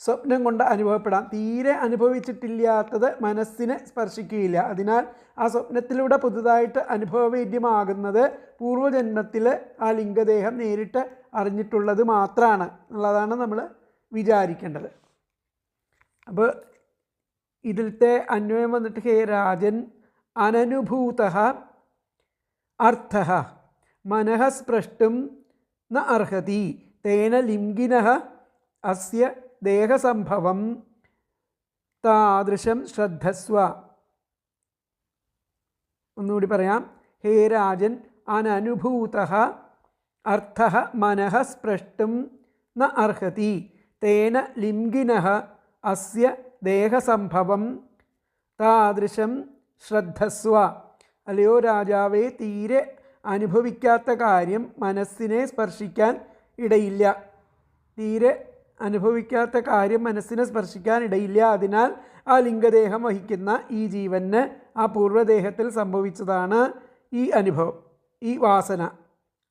സ്വപ്നം കൊണ്ട് അനുഭവപ്പെടാം. തീരെ അനുഭവിച്ചിട്ടില്ലാത്തത് മനസ്സിനെ സ്പർശിക്കുകയില്ല. അതിനാൽ ആ സ്വപ്നത്തിലൂടെ പുതുതായിട്ട് അനുഭവവേദ്യമാകുന്നത് പൂർവ്വജന്മത്തിൽ ആ ലിംഗദേഹം നേരിട്ട് അറിഞ്ഞിട്ടുള്ളത് മാത്രമാണ് എന്നുള്ളതാണ് നമ്മൾ വിചാരിക്കേണ്ടത്. അപ്പോൾ ഇതിലത്തെ അന്വയം വന്നിട്ട് ഹേ രാജൻ, അനനുഭൂതഃ അർത്ഥഃ മനഃ സ്പൃഷ്ടും ന അർഹതി, തേന ലിംഗിനഃ അസ്യ ദേഹസംഭവം താദൃശം ശ്രദ്ധസ്വ. ഒന്നുകൂടി പറയാം. ഹേ രാജൻ, അനനുഭൂതഃ അർത്ഥഃ മനഃ സ്പൃഷ്ടും ന അർഹതി, തേന ലിംഗിനഃ അസ്യ ദേഹസംഭവം താദൃശം ശ്രദ്ധസ്വ. അല്ലയോ രാജാവേ, തീരെ അനുഭവിക്കാത്ത കാര്യം മനസ്സിനെ സ്പർശിക്കാൻ ഇടയില്ല. തീരെ അനുഭവിക്കാത്ത കാര്യം മനസ്സിനെ സ്പർശിക്കാൻ ഇടയില്ല. അതിനാൽ ആ ലിംഗദേഹം വഹിക്കുന്ന ഈ ജീവന് ആ പൂർവ്വദേഹത്തിൽ സംഭവിച്ചതാണ് ഈ അനുഭവം, ഈ വാസന.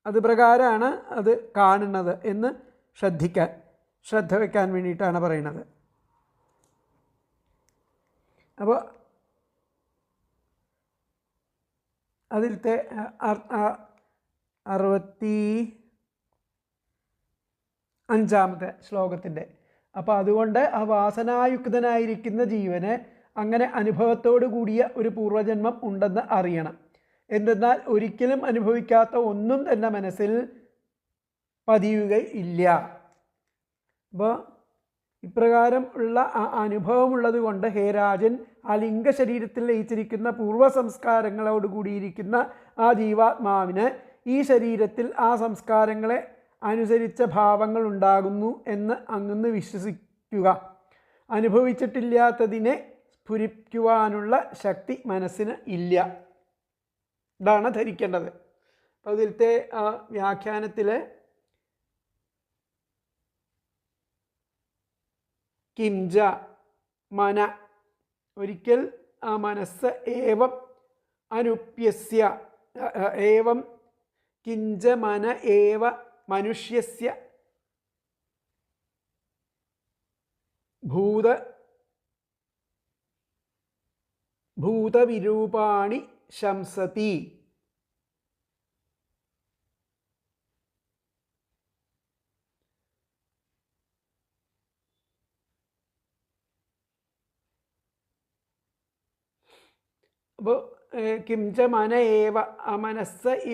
അത് പ്രകാരമാണ് അത് കാണുന്നത് എന്ന് ശ്രദ്ധ വയ്ക്കാൻ വേണ്ടിയിട്ടാണ് പറയുന്നത്. അപ്പോൾ അതിലത്തെ 65-ാമത്തെ ശ്ലോകത്തിൻ്റെ, അപ്പോൾ അതുകൊണ്ട് ആ വാസനായുക്തനായിരിക്കുന്ന ജീവന് അങ്ങനെ അനുഭവത്തോടു കൂടിയ ഒരു പൂർവ്വജന്മം ഉണ്ടെന്ന് അറിയണം. എന്തെന്നാൽ ഒരിക്കലും അനുഭവിക്കാത്ത ഒന്നും തന്നെ മനസ്സിൽ പതിയുകയില്ല. അപ്പോൾ ഇപ്രകാരം ഉള്ള ആ അനുഭവമുള്ളത് കൊണ്ട് ഹേ രാജൻ, ആ ലിംഗശരീരത്തിൽ ലയിച്ചിരിക്കുന്ന പൂർവ്വ സംസ്കാരങ്ങളോട് കൂടിയിരിക്കുന്ന ആ ജീവാത്മാവിന് ഈ ശരീരത്തിൽ ആ സംസ്കാരങ്ങളെ അനുസരിച്ച ഭാവങ്ങൾ ഉണ്ടാകുന്നു എന്ന് അങ്ങ് വിശ്വസിക്കുക. അനുഭവിച്ചിട്ടില്ലാത്തതിനെ സ്ഫുരിക്കുവാനുള്ള ശക്തി മനസ്സിന് ഇല്ല. ഇതാണ് ധരിക്കേണ്ടത്. അപ്പോൾ ഇതിലത്തെ ആ വ്യാഖ്യാനത്തിൽ കിംജ മന, ഒരിക്കൽ ആ മനസ്സ് ഏവം അനുപ്യസ്യ, ഏവം കിഞ്ച മന ഏവ മനുഷ്യസ്യ ഭൂതവിരൂപാണി ശംസതി. അപ്പോൾ കിംച മന ഏവ, ആ മനസ്സ് ഈ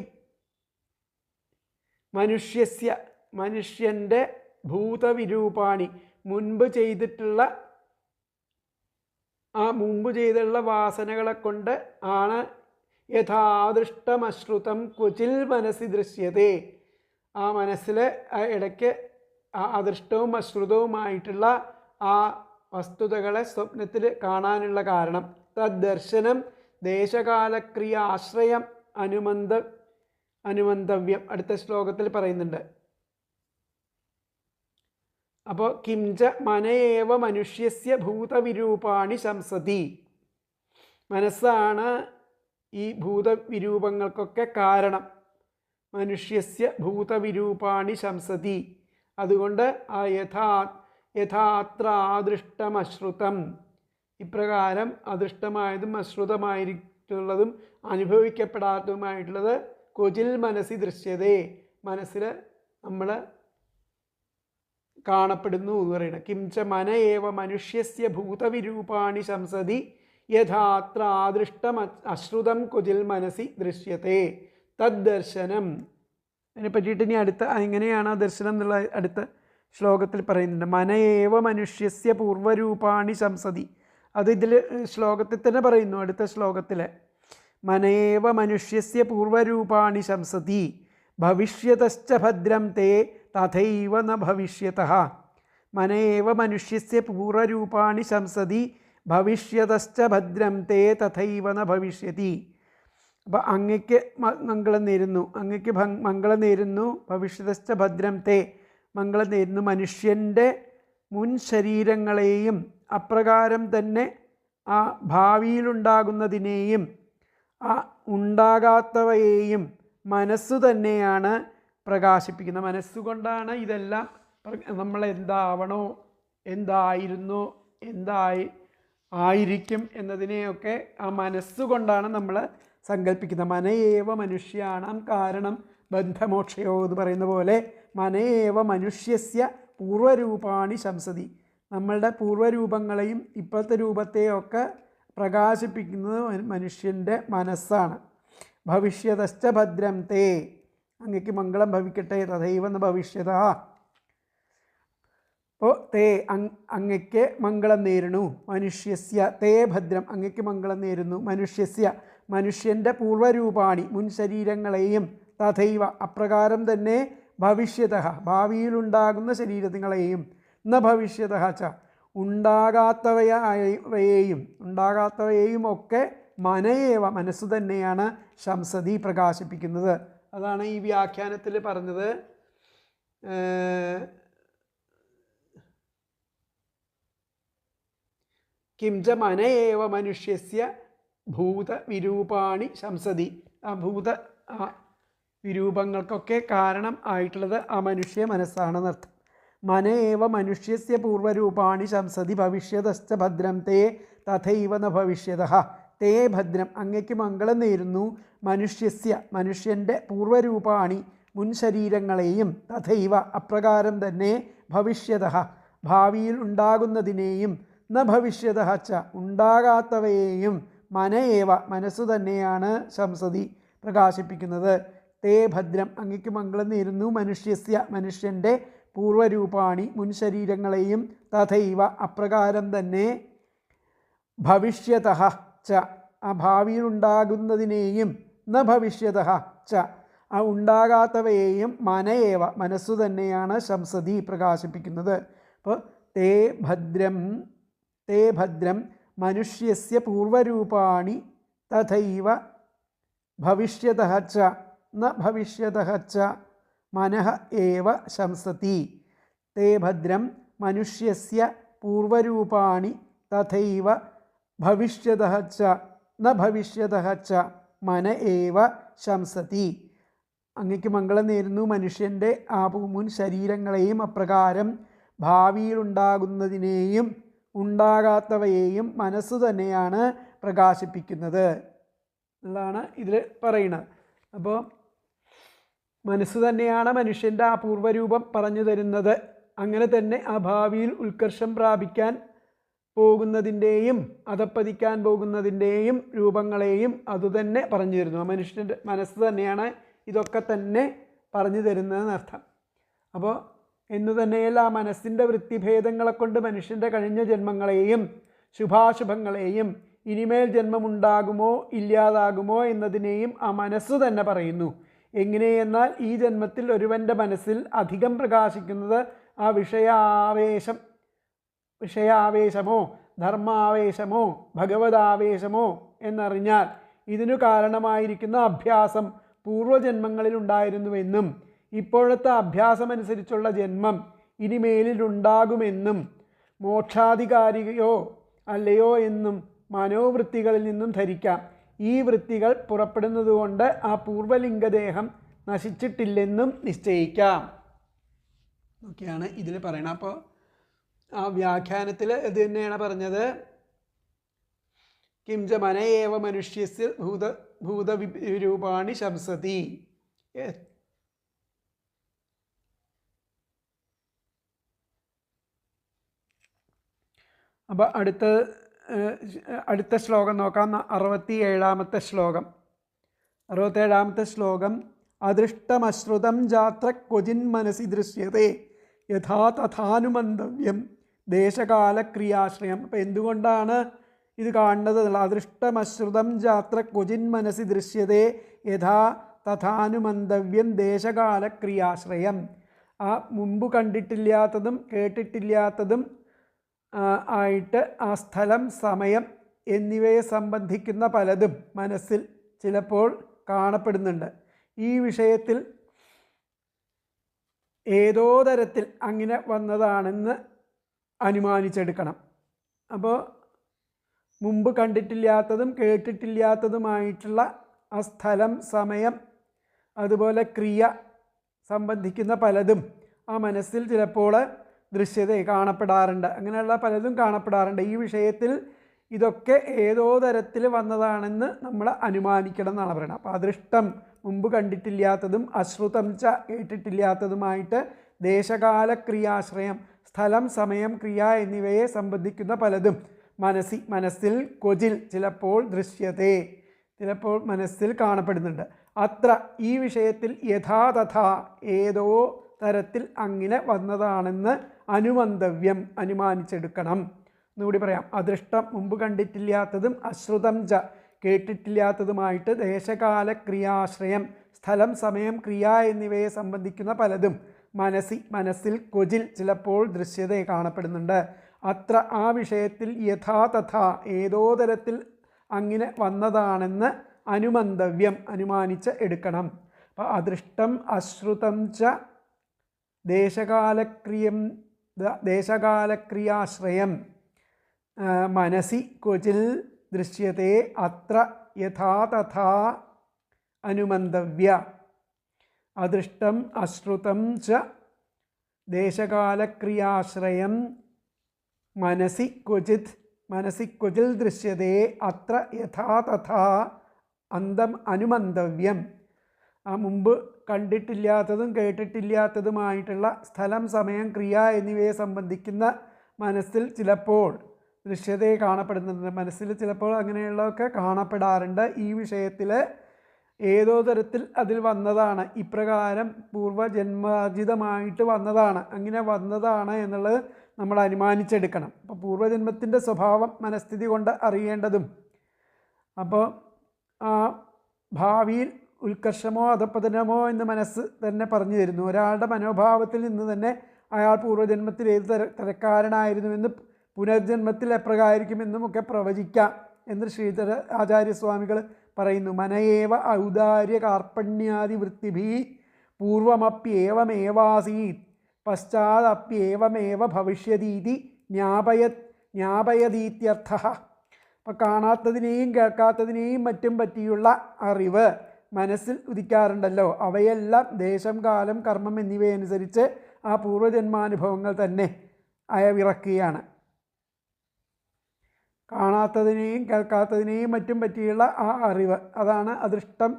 മനുഷ്യൻ്റെ ഭൂതവിരൂപാണി, മുൻപ് ചെയ്തിട്ടുള്ള വാസനകളെ കൊണ്ട് ആണ് യഥാദൃഷ്ടമശ്രുതം ക്വചിൽ മനസ്സി ദൃശ്യതേ. ആ മനസ്സിൽ ഇടയ്ക്ക് അദൃഷ്ടവും അശ്രുതവുമായിട്ടുള്ള ആ വസ്തുതകളെ സ്വപ്നത്തിൽ കാണാനുള്ള കാരണം തദ്ദർശനം ദേശകാലക്രിയ ആശ്രയം അനുമന്തവ്യം. അടുത്ത ശ്ലോകത്തിൽ പറയുന്നുണ്ട്. അപ്പോൾ കിംച മനയേവ മനുഷ്യസ്യ ഭൂതവിരൂപാണി ശംസതി, മനസ്സാണ് ഈ ഭൂതവിരൂപങ്ങൾക്കൊക്കെ കാരണം. മനുഷ്യസ്യ ഭൂതവിരൂപാണി ശംസതി, അതുകൊണ്ട് ആ യഥാത്ര ആദൃഷ്ടമശ്രുതം, ഇപ്രകാരം അദൃഷ്ടമായതും അശ്രുതമായിട്ടുള്ളതും അനുഭവിക്കപ്പെടാത്തതുമായിട്ടുള്ളത് കൊചിൽ മനസ്സി ദൃശ്യതേ, മനസ്സിൽ നമ്മൾ കാണപ്പെടുന്നു എന്ന് പറയുന്നത്. കിംച മന ഏവ മനുഷ്യസ്യ ഭൂതവിരൂപാണി ശംസതി യഥാത്ര ആദൃഷ്ടം അശ്രുതം കൊചിൽ മനസ്സി ദൃശ്യത്തെ തദ്ദർശനം. അതിനെ പറ്റിയിട്ട് ഇനി എങ്ങനെയാണ് ആ ദർശനം എന്നുള്ള അടുത്ത ശ്ലോകത്തിൽ പറയുന്നുണ്ട്. മന ഏവ മനുഷ്യസ്യ പൂർവ്വരൂപാണി ശംസതി, അത് ഇതിൽ ശ്ലോകത്തിൽ തന്നെ പറയുന്നു. അടുത്ത ശ്ലോകത്തിൽ മനയേവ മനുഷ്യസ്യ പൂർവരൂപാണി ശംസതി ഭവിഷ്യതശ്ച ഭദ്രം തേ തഥൈവ ന ഭവിഷ്യതഃ. മനയേവ മനുഷ്യസ്യ പൂർവരൂപാണി ശംസതി ഭവിഷ്യതശ്ച ഭദ്രം തേ തഥൈവ ന ഭവിഷ്യതി. അപ്പോൾ അങ്ങയ്ക്ക് മംഗളം നേരുന്നു, അങ്ങയ്ക്ക് മംഗളം നേരുന്നു. ഭവിഷ്യതശ്ച ഭദ്രം തേ, മംഗളം നേരുന്നു. മനുഷ്യൻ്റെ മുൻ ശരീരങ്ങളെയും അപ്രകാരം തന്നെ ആ ഭാവിയിലുണ്ടാകുന്നതിനെയും ആ ഉണ്ടാകാത്തവയെയും മനസ്സു തന്നെയാണ് പ്രകാശിപ്പിക്കുന്നത്. മനസ്സുകൊണ്ടാണ് ഇതെല്ലാം. നമ്മൾ എന്താവണോ, എന്തായിരുന്നോ, ആയിരിക്കും എന്നതിനെയൊക്കെ ആ മനസ്സുകൊണ്ടാണ് നമ്മൾ സങ്കല്പിക്കുന്നത്. മനയേവ മനുഷ്യാണാം കാരണം ബന്ധമോക്ഷയോ എന്ന് പറയുന്ന പോലെ മനയേവ മനുഷ്യസ്യ പൂർവരൂപാണി ശംസതി. നമ്മളുടെ പൂർവ്വരൂപങ്ങളെയും ഇപ്പോഴത്തെ രൂപത്തെയൊക്കെ പ്രകാശിപ്പിക്കുന്നത് മനുഷ്യൻ്റെ മനസ്സാണ്. ഭവിഷ്യതശ്ച ഭദ്രം തേ, അങ്ങയ്ക്ക് മംഗളം ഭവിക്കട്ടെ. തഥൈവ ന ഭവിഷ്യത. അപ്പോൾ തേ അങ്ങയ്ക്ക് മംഗളം നേരുന്നു. മനുഷ്യസ്യ തേ ഭദ്രം, അങ്ങയ്ക്ക് മംഗളം നേരുന്നു. മനുഷ്യസ്യ മനുഷ്യൻ്റെ പൂർവ്വരൂപാണി മുൻ ശരീരങ്ങളെയും തഥൈവ അപ്രകാരം തന്നെ ഭവിഷ്യതഃ ഭാവിയിലുണ്ടാകുന്ന ശരീരങ്ങളെയും ന ഭവിഷ്യതഃ ച ഉണ്ടാകാത്തവയെയും ഒക്കെ മനയേവ മനസ്സു തന്നെയാണ് ശംസതി പ്രകാശിപ്പിക്കുന്നത്. അതാണ് ഈ വ്യാഖ്യാനത്തിൽ പറഞ്ഞത്. കിംച മനയേവ മനുഷ്യസ്യ ഭൂതവിരൂപാണി ശംസതി. ആ വിരൂപങ്ങൾക്കൊക്കെ കാരണം ആയിട്ടുള്ളത് ആ മനുഷ്യ മനസ്സാണെന്നർത്ഥം. മനയേവ മനുഷ്യസ്യ പൂർവരൂപാണി ശംസതി ഭവിഷ്യതശ്ച ഭദ്രം തേ തഥൈവ ന ഭവിഷ്യതഃ. തേ ഭദ്രം, അങ്ങയ്ക്ക് മംഗളം നേരുന്നു. മനുഷ്യസ്യ മനുഷ്യൻ്റെ പൂർവരൂപാണി മുൻ ശരീരങ്ങളെയും തഥൈവ അപ്രകാരം തന്നെ ഭവിഷ്യതഃ ഭാവിയിൽ ഉണ്ടാകുന്നതിനെയും ന ഭവിഷ്യതഃ ച ഉണ്ടാകാത്തവയെയും മനയേവ മനസ്സു തന്നെയാണ് ശംസതി പ്രകാശിപ്പിക്കുന്നത്. തേ ഭദ്രം, അങ്ങയ്ക്ക് മംഗളം നേരുന്നു. മനുഷ്യസ്യ മനുഷ്യൻ്റെ പൂർവരൂപാണി മുൻ ശരീരങ്ങളെയും തഥൈവ അപ്രകാരം തന്നെ ഭവിഷ്യതഃ ച ആ ഭാവിയിലുണ്ടാകുന്നതിനെയും ന ഭവിഷ്യതഃ ച ആ ഉണ്ടാകാത്തവയെയും മനയേവ മനസ്സു തന്നെയാണ് ശംസതി പ്രകാശിപ്പിക്കുന്നത്. അപ്പോൾ തേ ഭദ്രം മനുഷ്യസ്യ പൂർവരൂപാണി തഥൈവ ഭവിഷ്യതഃ ച ന ഭവിഷ്യതഃ ച മനഃ ഏവ ശംസതി. തേ ഭദ്രം മനുഷ്യസ്യ പൂർവരൂപാണി തഥൈവ ഭവിഷ്യതഃ ച ന ഭവിഷ്യതഃ ച മന ഏവ ശംസതി. അങ്ങയ്ക്ക് മംഗളം നേരുന്നു. മനുഷ്യൻ്റെ ആ മുൻ ശരീരങ്ങളെയും അപ്രകാരം ഭാവിയിലുണ്ടാകുന്നതിനെയും ഉണ്ടാകാത്തവയെയും മനസ്സു തന്നെയാണ് പ്രകാശിപ്പിക്കുന്നത് എന്നാണ് ഇതിൽ പറയുന്നത്. അപ്പോൾ മനസ്സ് തന്നെയാണ് മനുഷ്യൻ്റെ ആ പൂർവ്വരൂപം പറഞ്ഞു തരുന്നത്. അങ്ങനെ തന്നെ ആ ഭാവിയിൽ ഉത്കർഷം പ്രാപിക്കാൻ പോകുന്നതിൻ്റെയും അധപ്പതിക്കാൻ പോകുന്നതിൻ്റെയും രൂപങ്ങളെയും അതുതന്നെ പറഞ്ഞു തരുന്നു. ആ മനുഷ്യൻ്റെ മനസ്സ് തന്നെയാണ് ഇതൊക്കെ തന്നെ പറഞ്ഞു തരുന്നതെന്നർത്ഥം. അപ്പോൾ എന്നു തന്നെയല്ല ആ മനസ്സിൻ്റെ വൃത്തിഭേദങ്ങളെ കൊണ്ട് മനുഷ്യൻ്റെ കഴിഞ്ഞ ജന്മങ്ങളെയും ശുഭാശുഭങ്ങളെയും ഇനിമേൽ ജന്മമുണ്ടാകുമോ ഇല്ലാതാകുമോ എന്നതിനെയും ആ മനസ്സ് തന്നെ പറയുന്നു. എങ്ങനെയെന്നാൽ ഈ ജന്മത്തിൽ ഒരുവൻ്റെ മനസ്സിൽ അധികം പ്രകാശിക്കുന്നത് ആ വിഷയാവേശമോ ധർമാവേശമോ ഭഗവതാവേശമോ എന്നറിഞ്ഞാൽ ഇതിനു കാരണമായിരിക്കുന്ന അഭ്യാസം പൂർവ്വജന്മങ്ങളിൽ ഉണ്ടായിരുന്നുവെന്നും ഇപ്പോഴത്തെ അഭ്യാസമനുസരിച്ചുള്ള ജന്മം ഇനിമേലിലുണ്ടാകുമെന്നും മോക്ഷാധികാരിയോ അല്ലയോ എന്നും മനോവൃത്തികളിൽ നിന്നും ധരിക്കാം. ഈ വൃത്തികൾ പുറപ്പെടുന്നതുകൊണ്ട് ആ പൂർവ്വലിംഗദേഹം നശിച്ചിട്ടില്ലെന്നും നിശ്ചയിക്കാം ഒക്കെയാണ് ഇതിൽ പറയുന്നത്. അപ്പോൾ ആ വ്യാഖ്യാനത്തിൽ ഇത് തന്നെയാണ് പറഞ്ഞത്. കിംച മനയേവ മനുഷ്യസ്യ ഭൂതവിരൂപാണി ശംസതി. അപ്പോൾ അടുത്ത ശ്ലോകം നോക്കാം. 67-ാമത്തെ ശ്ലോകം. അദൃഷ്ടമശ്രുതം ജാത്ര ക്വചിൻ മനസി ദൃശ്യതേ യഥാ തഥാനുമന്തവ്യം ദേശകാലക്രിയാശ്രയം. അപ്പോൾ എന്തുകൊണ്ടാണ് ഇത് കാണുന്നത്. അദൃഷ്ടമശ്രുതം ജാത്ര ക്വചിൻ മനസ്സി ദൃശ്യതേ യഥാ തഥാനുമന്തവ്യം ദേശകാലക്രിയാശ്രയം. ആ മുമ്പ് കണ്ടിട്ടില്ലാത്തതും കേട്ടിട്ടില്ലാത്തതും ആയിട്ട് ആ സ്ഥലം, സമയം എന്നിവയെ സംബന്ധിക്കുന്ന പലതും മനസ്സിൽ ചിലപ്പോൾ കാണപ്പെടുന്നുണ്ട്. ഈ വിഷയത്തിൽ ഏതോ തരത്തിൽ അങ്ങനെ വന്നതാണെന്ന് അനുമാനിച്ചെടുക്കണം. അപ്പോൾ മുമ്പ് കണ്ടിട്ടില്ലാത്തതും കേട്ടിട്ടില്ലാത്തതുമായിട്ടുള്ള ആ സ്ഥലം, സമയം, അതുപോലെ ക്രിയ സംബന്ധിക്കുന്ന പലതും ആ മനസ്സിൽ ചിലപ്പോൾ ദൃശ്യത കാണപ്പെടാറുണ്ട്. അങ്ങനെയുള്ള പലതും കാണപ്പെടാറുണ്ട്. ഈ വിഷയത്തിൽ ഇതൊക്കെ ഏതോ തരത്തിൽ വന്നതാണെന്ന് നമ്മൾ അനുമാനിക്കണം എന്നാണ് പറയുന്നത്. അപ്പോൾ അദൃഷ്ടം, മുമ്പ് കണ്ടിട്ടില്ലാത്തതും, അശ്രുതം ച കേട്ടിട്ടില്ലാത്തതുമായിട്ട് ദേശകാലക്രിയാശ്രയം, സ്ഥലം, സമയം, ക്രിയ എന്നിവയെ സംബന്ധിക്കുന്ന പലതും മനസ്സിൽ ക്വചിൽ ചിലപ്പോൾ ദൃശ്യതേ, ചിലപ്പോൾ മനസ്സിൽ കാണപ്പെടുന്നുണ്ട്. അത്ര ഈ വിഷയത്തിൽ യഥാതഥാ ഏതോ തരത്തിൽ അങ്ങനെ വന്നതാണെന്ന് അനുമന്തവ്യം അനുമാനിച്ചെടുക്കണം. എന്നുകൂടി പറയാം. അദൃഷ്ടം, മുമ്പ് കണ്ടിട്ടില്ലാത്തതും, അശ്രുതം ച കേട്ടിട്ടില്ലാത്തതുമായിട്ട് ദേശകാലക്രിയാശ്രയം, സ്ഥലം, സമയം, ക്രിയ എന്നിവയെ സംബന്ധിക്കുന്ന പലതും മനസ്സിൽ ക്വചിൽ ചിലപ്പോൾ ദൃശ്യത കാണപ്പെടുന്നുണ്ട്. അത്ര ആ വിഷയത്തിൽ യഥാതഥാ ഏതോ തരത്തിൽ അങ്ങനെ വന്നതാണെന്ന് അനുമന്തവ്യം അനുമാനിച്ച് എടുക്കണം. അപ്പോൾ അദൃഷ്ടം അശ്രുതം ച ദേശകാലക്രിയാശ്രയം മനസി ക്വചിൽ ദൃശ്യത്തെ അത്ര യഥാതഥാ അനുമന്തവ്യ. അദൃഷ്ടം അശ്രുതം ച ദേശകാലക്രിയാശ്രയം മനസി ക്വചിൽ ദൃശ്യത്തെ അത്ര യഥാതഥാ അനുമന്തവ്യം. ആ മുമ്പ് കണ്ടിട്ടില്ലാത്തതും കേട്ടിട്ടില്ലാത്തതുമായിട്ടുള്ള സ്ഥലം, സമയം, ക്രിയ എന്നിവയെ സംബന്ധിക്കുന്ന മനസ്സിൽ ചിലപ്പോൾ ദൃശ്യതയെ കാണപ്പെടുന്നുണ്ട്. മനസ്സിൽ ചിലപ്പോൾ അങ്ങനെയുള്ളതൊക്കെ കാണപ്പെടാറുണ്ട്. ഈ വിഷയത്തിൽ ഏതോ തരത്തിൽ അതിൽ വന്നതാണ്, ഇപ്രകാരം പൂർവ്വജന്മാർജിതമായിട്ട് വന്നതാണ്, അങ്ങനെ വന്നതാണ് എന്നുള്ളത് നമ്മൾ അനുമാനിച്ചെടുക്കണം. അപ്പോൾ പൂർവ്വജന്മത്തിൻ്റെ സ്വഭാവം മനസ്ഥിതി കൊണ്ട് അറിയേണ്ടതും, അപ്പോൾ ആ ഭാവിയിൽ ഉത്കർഷമോ അധപതനമോ എന്ന് മനസ്സ് തന്നെ പറഞ്ഞു തരുന്നു. ഒരാളുടെ മനോഭാവത്തിൽ നിന്ന് തന്നെ അയാൾ പൂർവ്വജന്മത്തിൽ ഏത് തരക്കാരനായിരുന്നുവെന്ന്, പുനർജന്മത്തിൽ എപ്രകാരിക്കുമെന്നും ഒക്കെ പ്രവചിക്കാം എന്ന് ശ്രീധര ആചാര്യസ്വാമികൾ പറയുന്നു. മനയേവ ഔദാര്യ കാർപ്പണ്യാദി വൃത്തിഭി പൂർവമപ്യേവമേവാസീത് പശ്ചാദപ്യേവമേവ ഭവിഷ്യതീതി ജ്ഞാപയതീത്യർത്ഥ. അപ്പം കാണാത്തതിനെയും കേൾക്കാത്തതിനെയും മറ്റും പറ്റിയുള്ള അറിവ് മനസ്സിൽ ഉദിക്കാറുണ്ടല്ലോ, അവയെല്ലാം ദേശം, കാലം, കർമ്മം എന്നിവയനുസരിച്ച് ആ പൂർവ്വജന്മാനുഭവങ്ങൾ തന്നെ അയവിറക്കുകയാണ്. കാണാത്തതിനെയും കേൾക്കാത്തതിനെയും മറ്റും പറ്റിയുള്ള ആ അറിവ്, അതാണ് അദൃഷ്ടം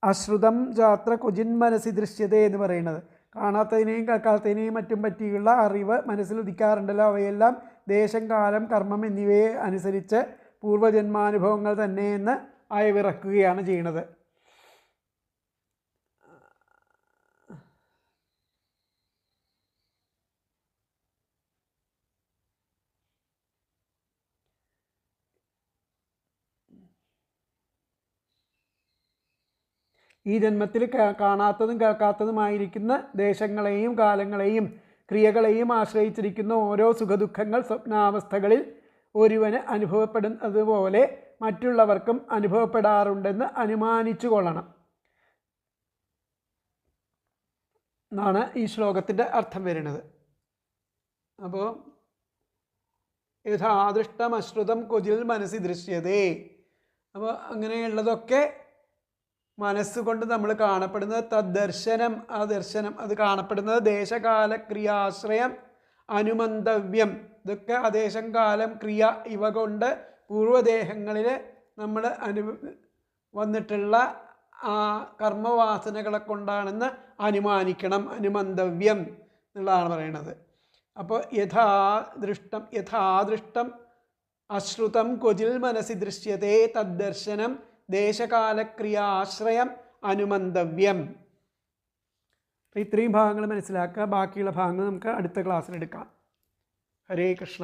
അശ്രുതം ജാത്ര ക്വചിൻ മനസ്സി ദൃശ്യത എന്ന് പറയുന്നത്. കാണാത്തതിനെയും കേൾക്കാത്തതിനെയും മറ്റും പറ്റിയുള്ള അറിവ് മനസ്സിൽ ഉദിക്കാറുണ്ടല്ലോ, അവയെല്ലാം ദേശം, കാലം, കർമ്മം എന്നിവയെ അനുസരിച്ച് പൂർവ്വജന്മാനുഭവങ്ങൾ തന്നെയെന്ന് അയവിറക്കുകയാണ് ചെയ്യുന്നത്. ഈ ജന്മത്തിൽ കാണാത്തതും കേൾക്കാത്തതുമായിരിക്കുന്ന ദേശങ്ങളെയും കാലങ്ങളെയും ക്രിയകളെയും ആശ്രയിച്ചിരിക്കുന്ന ഓരോ സുഖദുഃഖങ്ങൾ സ്വപ്നാവസ്ഥകളിൽ ഒരുവന് അനുഭവപ്പെടുന്നത് പോലെ മറ്റുള്ളവർക്കും അനുഭവപ്പെടാറുണ്ടെന്ന് അനുമാനിച്ചു കൊള്ളണം എന്നാണ് ഈ ശ്ലോകത്തിൻ്റെ അർത്ഥം വരുന്നത്. അപ്പോൾ യഥാദൃഷ്ടമശ്രുതം ക്വചിൽ മനസ്സി ദൃശ്യതേ. അപ്പോൾ അങ്ങനെയുള്ളതൊക്കെ മനസ്സുകൊണ്ട് നമ്മൾ കാണപ്പെടുന്നത് തദ്ദർശനം, ആ ദർശനം അത് കാണപ്പെടുന്നത് ദേശകാല ക്രിയാശ്രയം അനുമന്തവ്യം. ഇതൊക്കെ അദേശം, കാലം, ക്രിയ ഇവ കൊണ്ട് പൂർവ്വദേഹങ്ങളിൽ നമ്മൾ വന്നിട്ടുള്ള ആ കർമ്മവാസനകളെ കൊണ്ടാണെന്ന് അനുമാനിക്കണം, അനുമന്തവ്യം എന്നുള്ളതാണ് പറയുന്നത്. അപ്പോൾ യഥാദൃഷ്ടം അശ്രുതം ക്വചിൽ മനസ്സി ദൃശ്യതേ തദ്ദർശനം ദേശകാലക്രിയാശ്രയം അനുമന്തവ്യം. അപ്പോൾ ഇത്രയും ഭാഗങ്ങൾ മനസ്സിലാക്കുക. ബാക്കിയുള്ള ഭാഗങ്ങൾ നമുക്ക് അടുത്ത ക്ലാസ്സിലെടുക്കാം. ഹരേ കൃഷ്ണ.